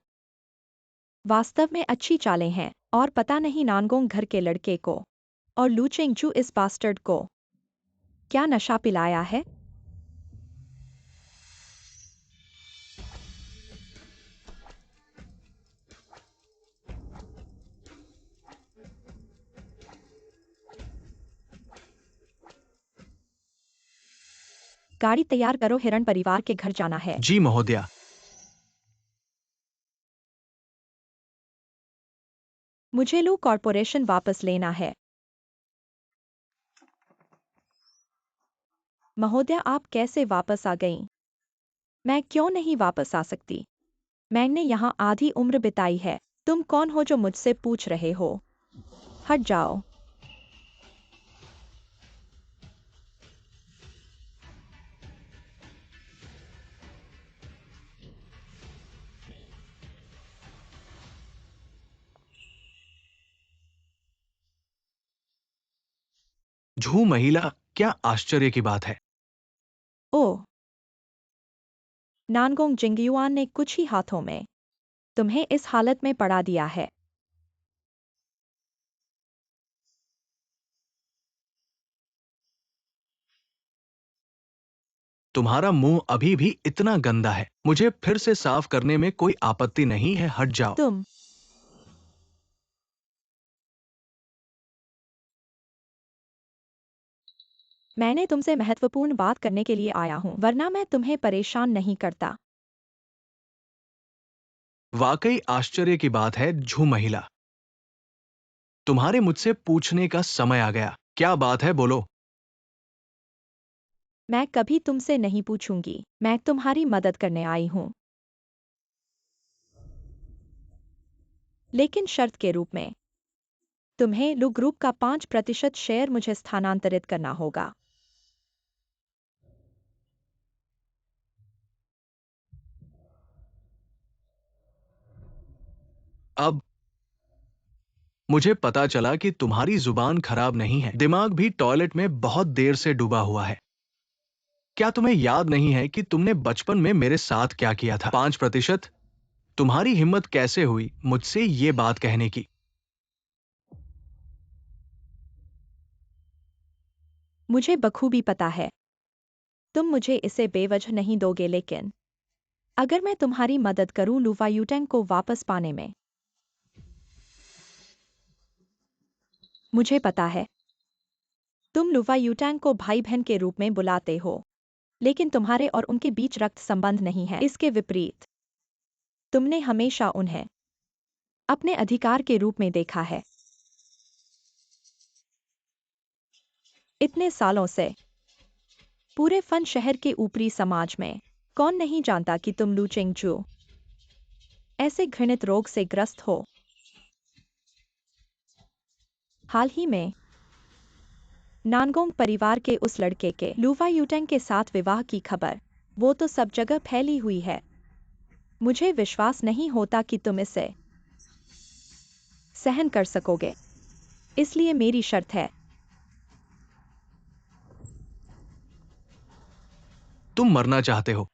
वास्तव में अच्छी चालें हैं, और पता नहीं नानगोंग घर के लड़के को और लू चेंगचू इस बास्टर्ड को क्या नशा पिलाया है। गाड़ी तैयार करो, हिरण परिवार के घर जाना है। जी महोदया। मुझे लू कॉर्पोरेशन वापस लेना है। महोदया, आप कैसे वापस आ गईं? मैं क्यों नहीं वापस आ सकती? मैंने यहाँ आधी उम्र बिताई है। तुम कौन हो जो मुझसे पूछ रहे हो? हट जाओ। झू महिला, क्या आश्चर्य की बात है। ओह, नानगोंग जिंगयुआन ने कुछ ही हाथों में तुम्हें इस हालत में पड़ा दिया है। तुम्हारा मुंह अभी भी इतना गंदा है। मुझे फिर से साफ करने में कोई आपत्ति नहीं है, हट जाओ। तुम मैंने तुमसे महत्वपूर्ण बात करने के लिए आया हूं, वरना मैं तुम्हें परेशान नहीं करता। वाकई आश्चर्य की बात है झू महिला। तुम्हारे मुझसे पूछने का समय आ गया। क्या बात है, बोलो। मैं कभी तुमसे नहीं पूछूंगी। मैं तुम्हारी मदद करने आई हूं, लेकिन शर्त के रूप में तुम्हें लू ग्रुप का 5% शेयर मुझे स्थानांतरित करना होगा। अब मुझे पता चला कि तुम्हारी जुबान खराब नहीं है, दिमाग भी टॉयलेट में बहुत देर से डूबा हुआ है। क्या तुम्हें याद नहीं है कि तुमने बचपन में मेरे साथ क्या किया था? 5%? तुम्हारी हिम्मत कैसे हुई मुझसे ये बात कहने की? मुझे बखूबी पता है तुम मुझे इसे बेवजह नहीं दोगे, लेकिन अगर मैं तुम्हारी मदद करूं लूफा यूटेंग को वापस पाने में। मुझे पता है तुम लूफा यूटेंग को भाई बहन के रूप में बुलाते हो, लेकिन तुम्हारे और उनके बीच रक्त संबंध नहीं है। इसके विपरीत तुमने हमेशा उन्हें अपने अधिकार के रूप में देखा है। इतने सालों से पूरे फन शहर के ऊपरी समाज में कौन नहीं जानता कि तुम लू चेंगचू ऐसे घृणित रोग से ग्रस्त हो। हाल ही में नानगोंग परिवार के उस लड़के के लूफा यूटेंग के साथ विवाह की खबर वो तो सब जगह फैली हुई है। मुझे विश्वास नहीं होता कि तुम इसे सहन कर सकोगे, इसलिए मेरी शर्त है। तुम मरना चाहते हो।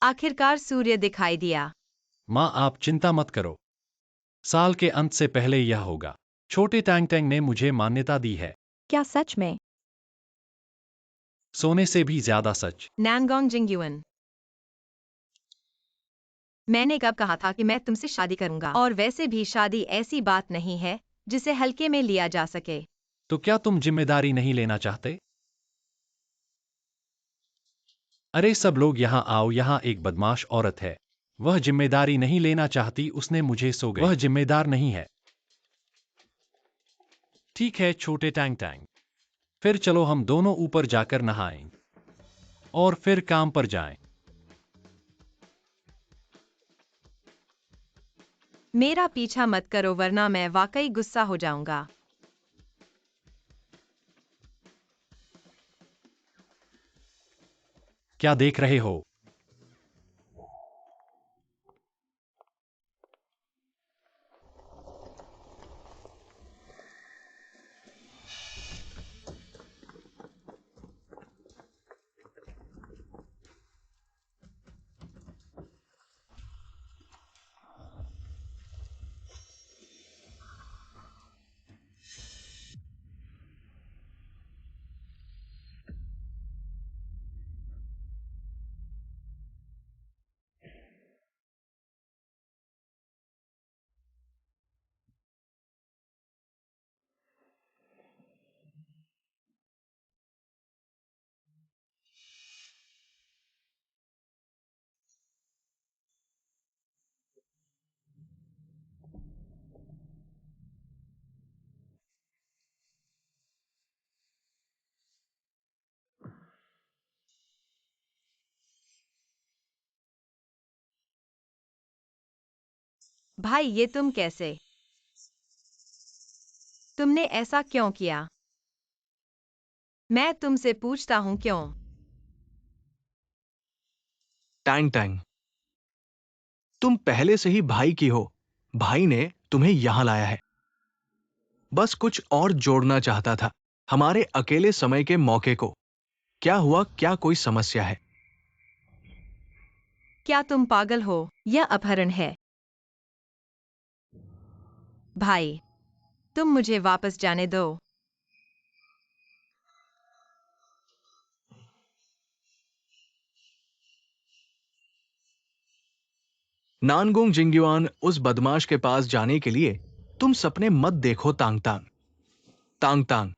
आखिरकार सूर्य दिखाई दिया। माँ, आप चिंता मत करो। साल के अंत से पहले यह होगा। छोटे टैंग टैंग ने मुझे मान्यता दी है। क्या सच में? सोने से भी ज्यादा सच। नैनगोंग जिंगयुन, मैंने कब कहा था कि मैं तुमसे शादी करूंगा? और वैसे भी शादी ऐसी बात नहीं है जिसे हल्के में लिया जा सके। तो क्या तुम जिम्मेदारी नहीं लेना चाहते? अरे सब लोग यहाँ आओ, यहाँ एक बदमाश औरत है। वह जिम्मेदारी नहीं लेना चाहती, उसने मुझे सो गई। वह जिम्मेदार नहीं है। ठीक है छोटे टैंग टैंग, फिर चलो हम दोनों ऊपर जाकर नहाएं और फिर काम पर जाएं। मेरा पीछा मत करो वरना मैं वाकई गुस्सा हो जाऊंगा। क्या देख रहे हो? भाई ये तुम कैसे? तुमने ऐसा क्यों किया? मैं तुमसे पूछता हूँ क्यों? टैंग टैंग, तुम पहले से ही भाई की हो। भाई ने तुम्हें यहां लाया है। बस कुछ और जोड़ना चाहता था हमारे अकेले समय के मौके को। क्या हुआ? क्या कोई समस्या है? क्या तुम पागल हो? यह अपहरण है। भाई, तुम मुझे वापस जाने दो। नानगोंग जिंगयुआन, उस बदमाश के पास जाने के लिए तुम सपने मत देखो तांग तांग। तांग तांग,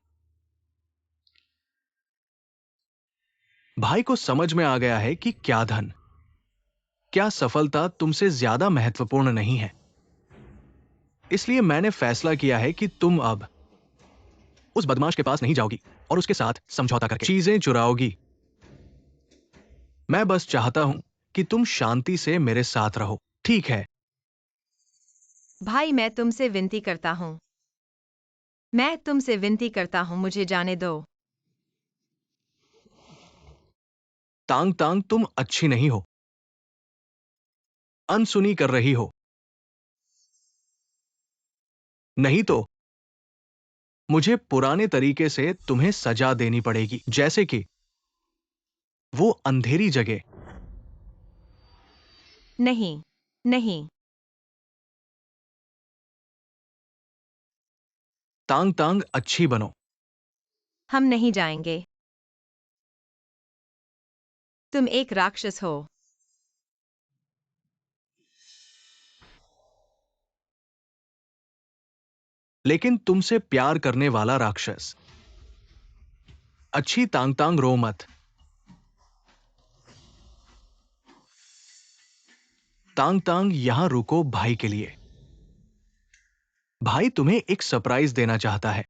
भाई को समझ में आ गया है कि क्या धन, क्या सफलता तुमसे ज्यादा महत्वपूर्ण नहीं है। इसलिए मैंने फैसला किया है कि तुम अब उस बदमाश के पास नहीं जाओगी और उसके साथ समझौता करके चीजें चुराओगी। मैं बस चाहता हूं कि तुम शांति से मेरे साथ रहो, ठीक है? भाई मैं तुमसे विनती करता हूँ। मैं तुमसे विनती करता हूँ मुझे जाने दो। तांग तांग, तुम अच्छी नहीं हो, अनसुनी कर रही हो। नहीं तो मुझे पुराने तरीके से तुम्हें सजा देनी पड़ेगी, जैसे कि वो अंधेरी जगह। नहीं, नहीं। तांग तांग, अच्छी बनो। हम नहीं जाएंगे। तुम एक राक्षस हो। लेकिन तुमसे प्यार करने वाला राक्षस। अच्छी तांग तांग, रो मत। तांग तांग, यहां रुको भाई के लिए। भाई तुम्हें एक सरप्राइज देना चाहता है।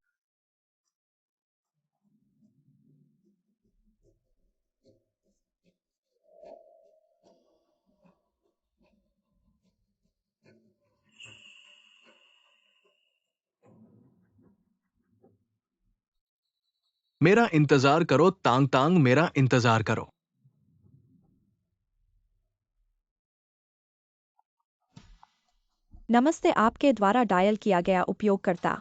मेरा इंतजार करो तांग तांग, मेरा इंतजार करो। नमस्ते, आपके द्वारा डायल किया गया उपयोगकर्ता।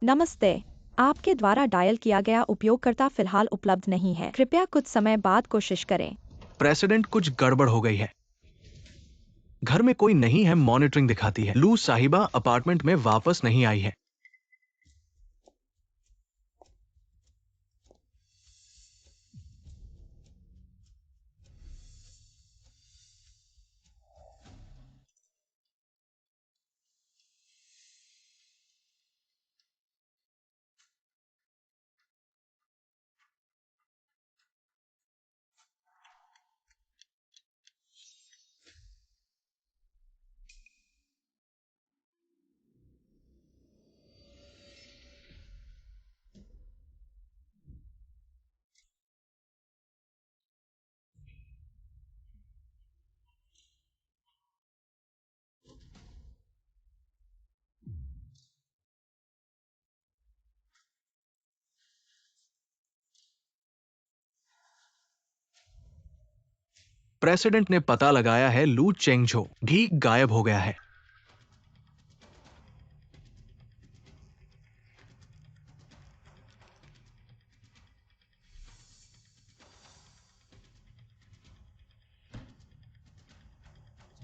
नमस्ते, आपके द्वारा डायल किया गया उपयोगकर्ता फिलहाल उपलब्ध नहीं है। कृपया कुछ समय बाद कोशिश करें। प्रेसिडेंट, कुछ गड़बड़ हो गई है। घर में कोई नहीं है, मॉनिटरिंग दिखाती है। लू साहिबा अपार्टमेंट में वापस नहीं आई है। प्रेसिडेंट ने पता लगाया है लू चेंगझो भी गायब हो गया है।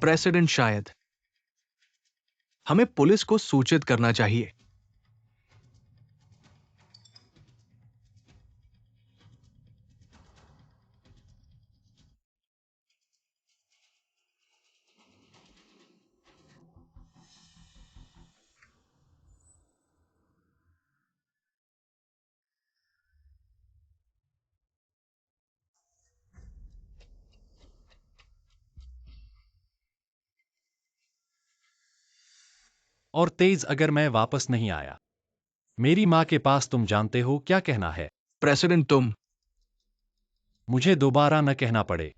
प्रेसिडेंट शायद हमें पुलिस को सूचित करना चाहिए। और तेज अगर मैं वापस नहीं आया मेरी माँ के पास, तुम जानते हो क्या कहना है। प्रेसिडेंट तुम मुझे दोबारा न कहना पड़े।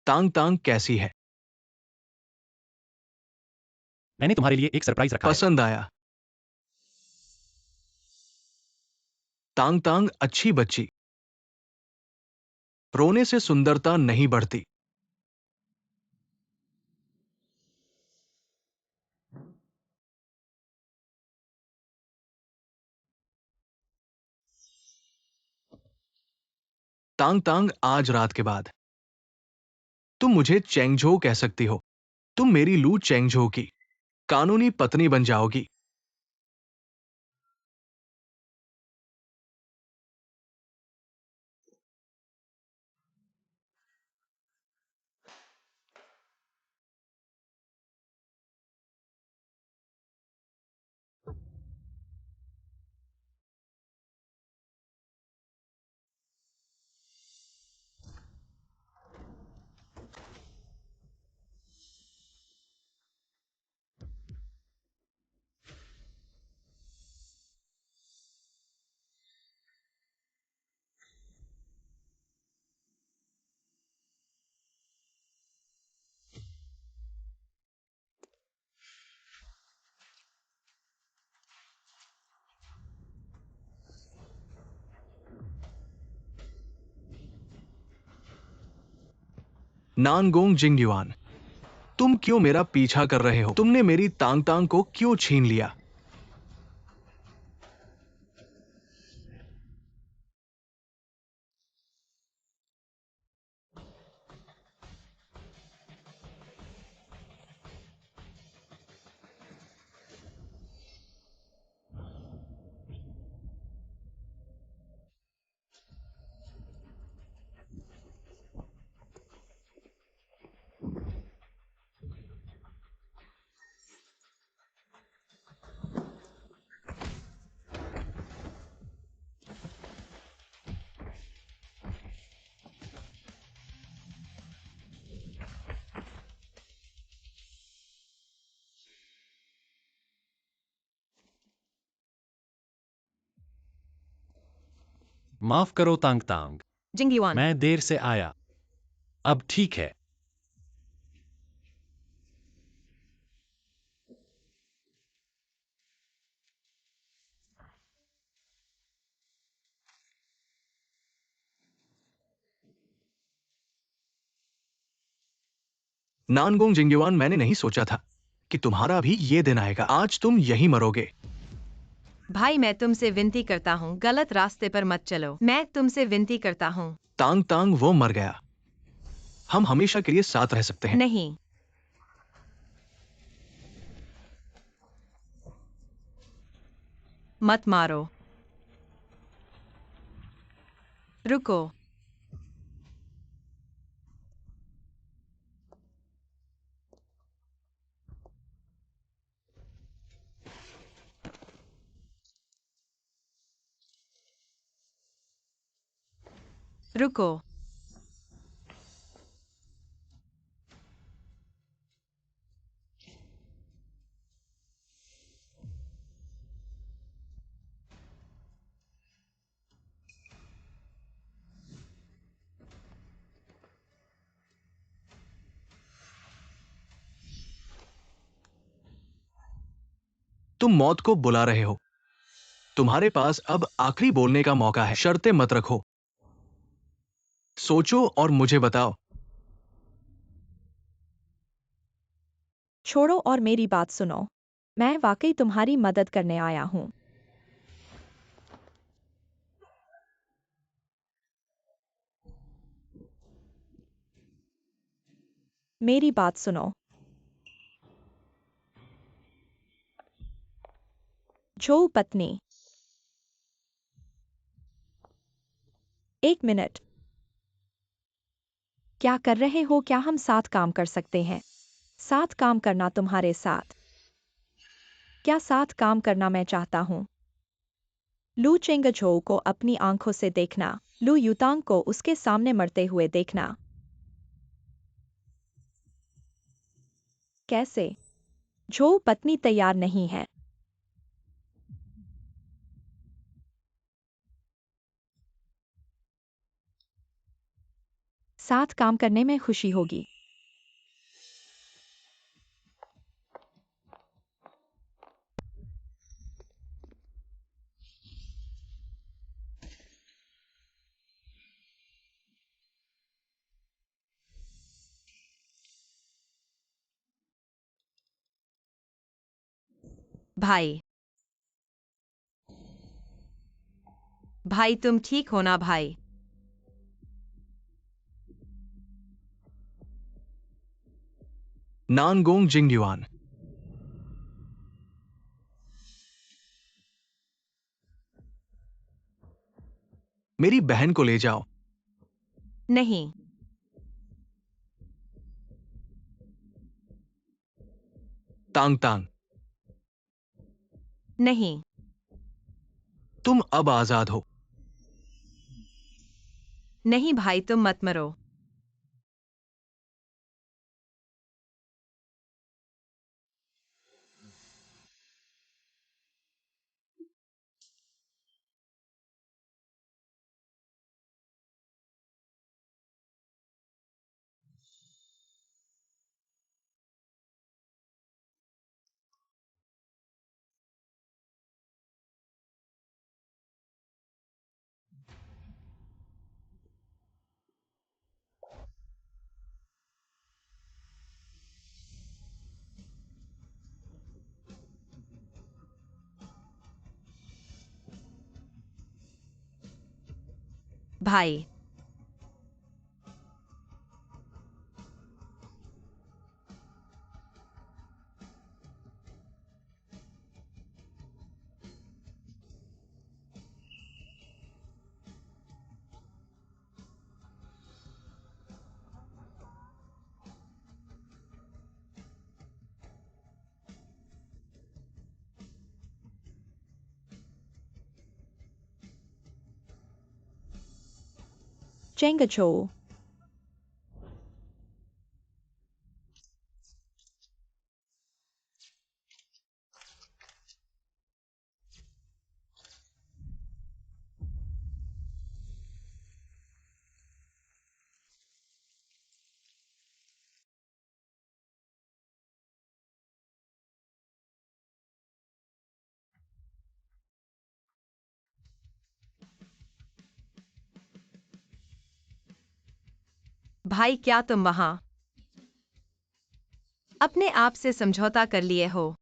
तांग तांग कैसी है? मैंने तुम्हारे लिए एक सरप्राइज रखा है। पसंद आया। तांग तांग अच्छी बच्ची। रोने से सुंदरता नहीं बढ़ती। तांग तांग आज रात के बाद तुम मुझे चेंगझो कह सकती हो। तुम मेरी लू चेंगझो की कानूनी पत्नी बन जाओगी। नानगोंग जिंगयुआन, तुम क्यों मेरा पीछा कर रहे हो? तुमने मेरी तांग तांग को क्यों छीन लिया? माफ करो तांग तांग, जिंगयुआन, मैं देर से आया। अब ठीक है। नानगोंग जिंगयुआन, मैंने नहीं सोचा था कि तुम्हारा भी ये दिन आएगा। आज तुम यही मरोगे। भाई मैं तुमसे विनती करता हूँ, गलत रास्ते पर मत चलो। मैं तुमसे विनती करता हूँ। तांग तांग, वो मर गया। हम हमेशा के लिए साथ रह सकते हैं। नहीं। मत मारो। रुको। रुको। तुम मौत को बुला रहे हो। तुम्हारे पास अब आखिरी बोलने का मौका है। शर्तें मत रखो। सोचो और मुझे बताओ। छोड़ो और मेरी बात सुनो। मैं वाकई तुम्हारी मदद करने आया हूँ। मेरी बात सुनो। जो पत्नी। एक मिनट। क्या कर रहे हो? क्या हम साथ काम कर सकते हैं? साथ काम करना तुम्हारे साथ। क्या साथ काम करना मैं चाहता हूँ? लू चेंगझोउ को अपनी आंखों से देखना। लू युतांग को उसके सामने मरते हुए देखना। कैसे? झो पत्नी तैयार नहीं है। साथ काम करने में खुशी होगी। भाई। भाई तुम ठीक हो ना भाई? नानगोंग जिंगयुआन, मेरी बहन को ले जाओ। नहीं। तांग तांग, नहीं। तुम अब आजाद हो। नहीं भाई तुम मत मरो। भाई। चेंगझोउ। भाई क्या तुम वहां? अपने आप से समझौता कर लिए हो।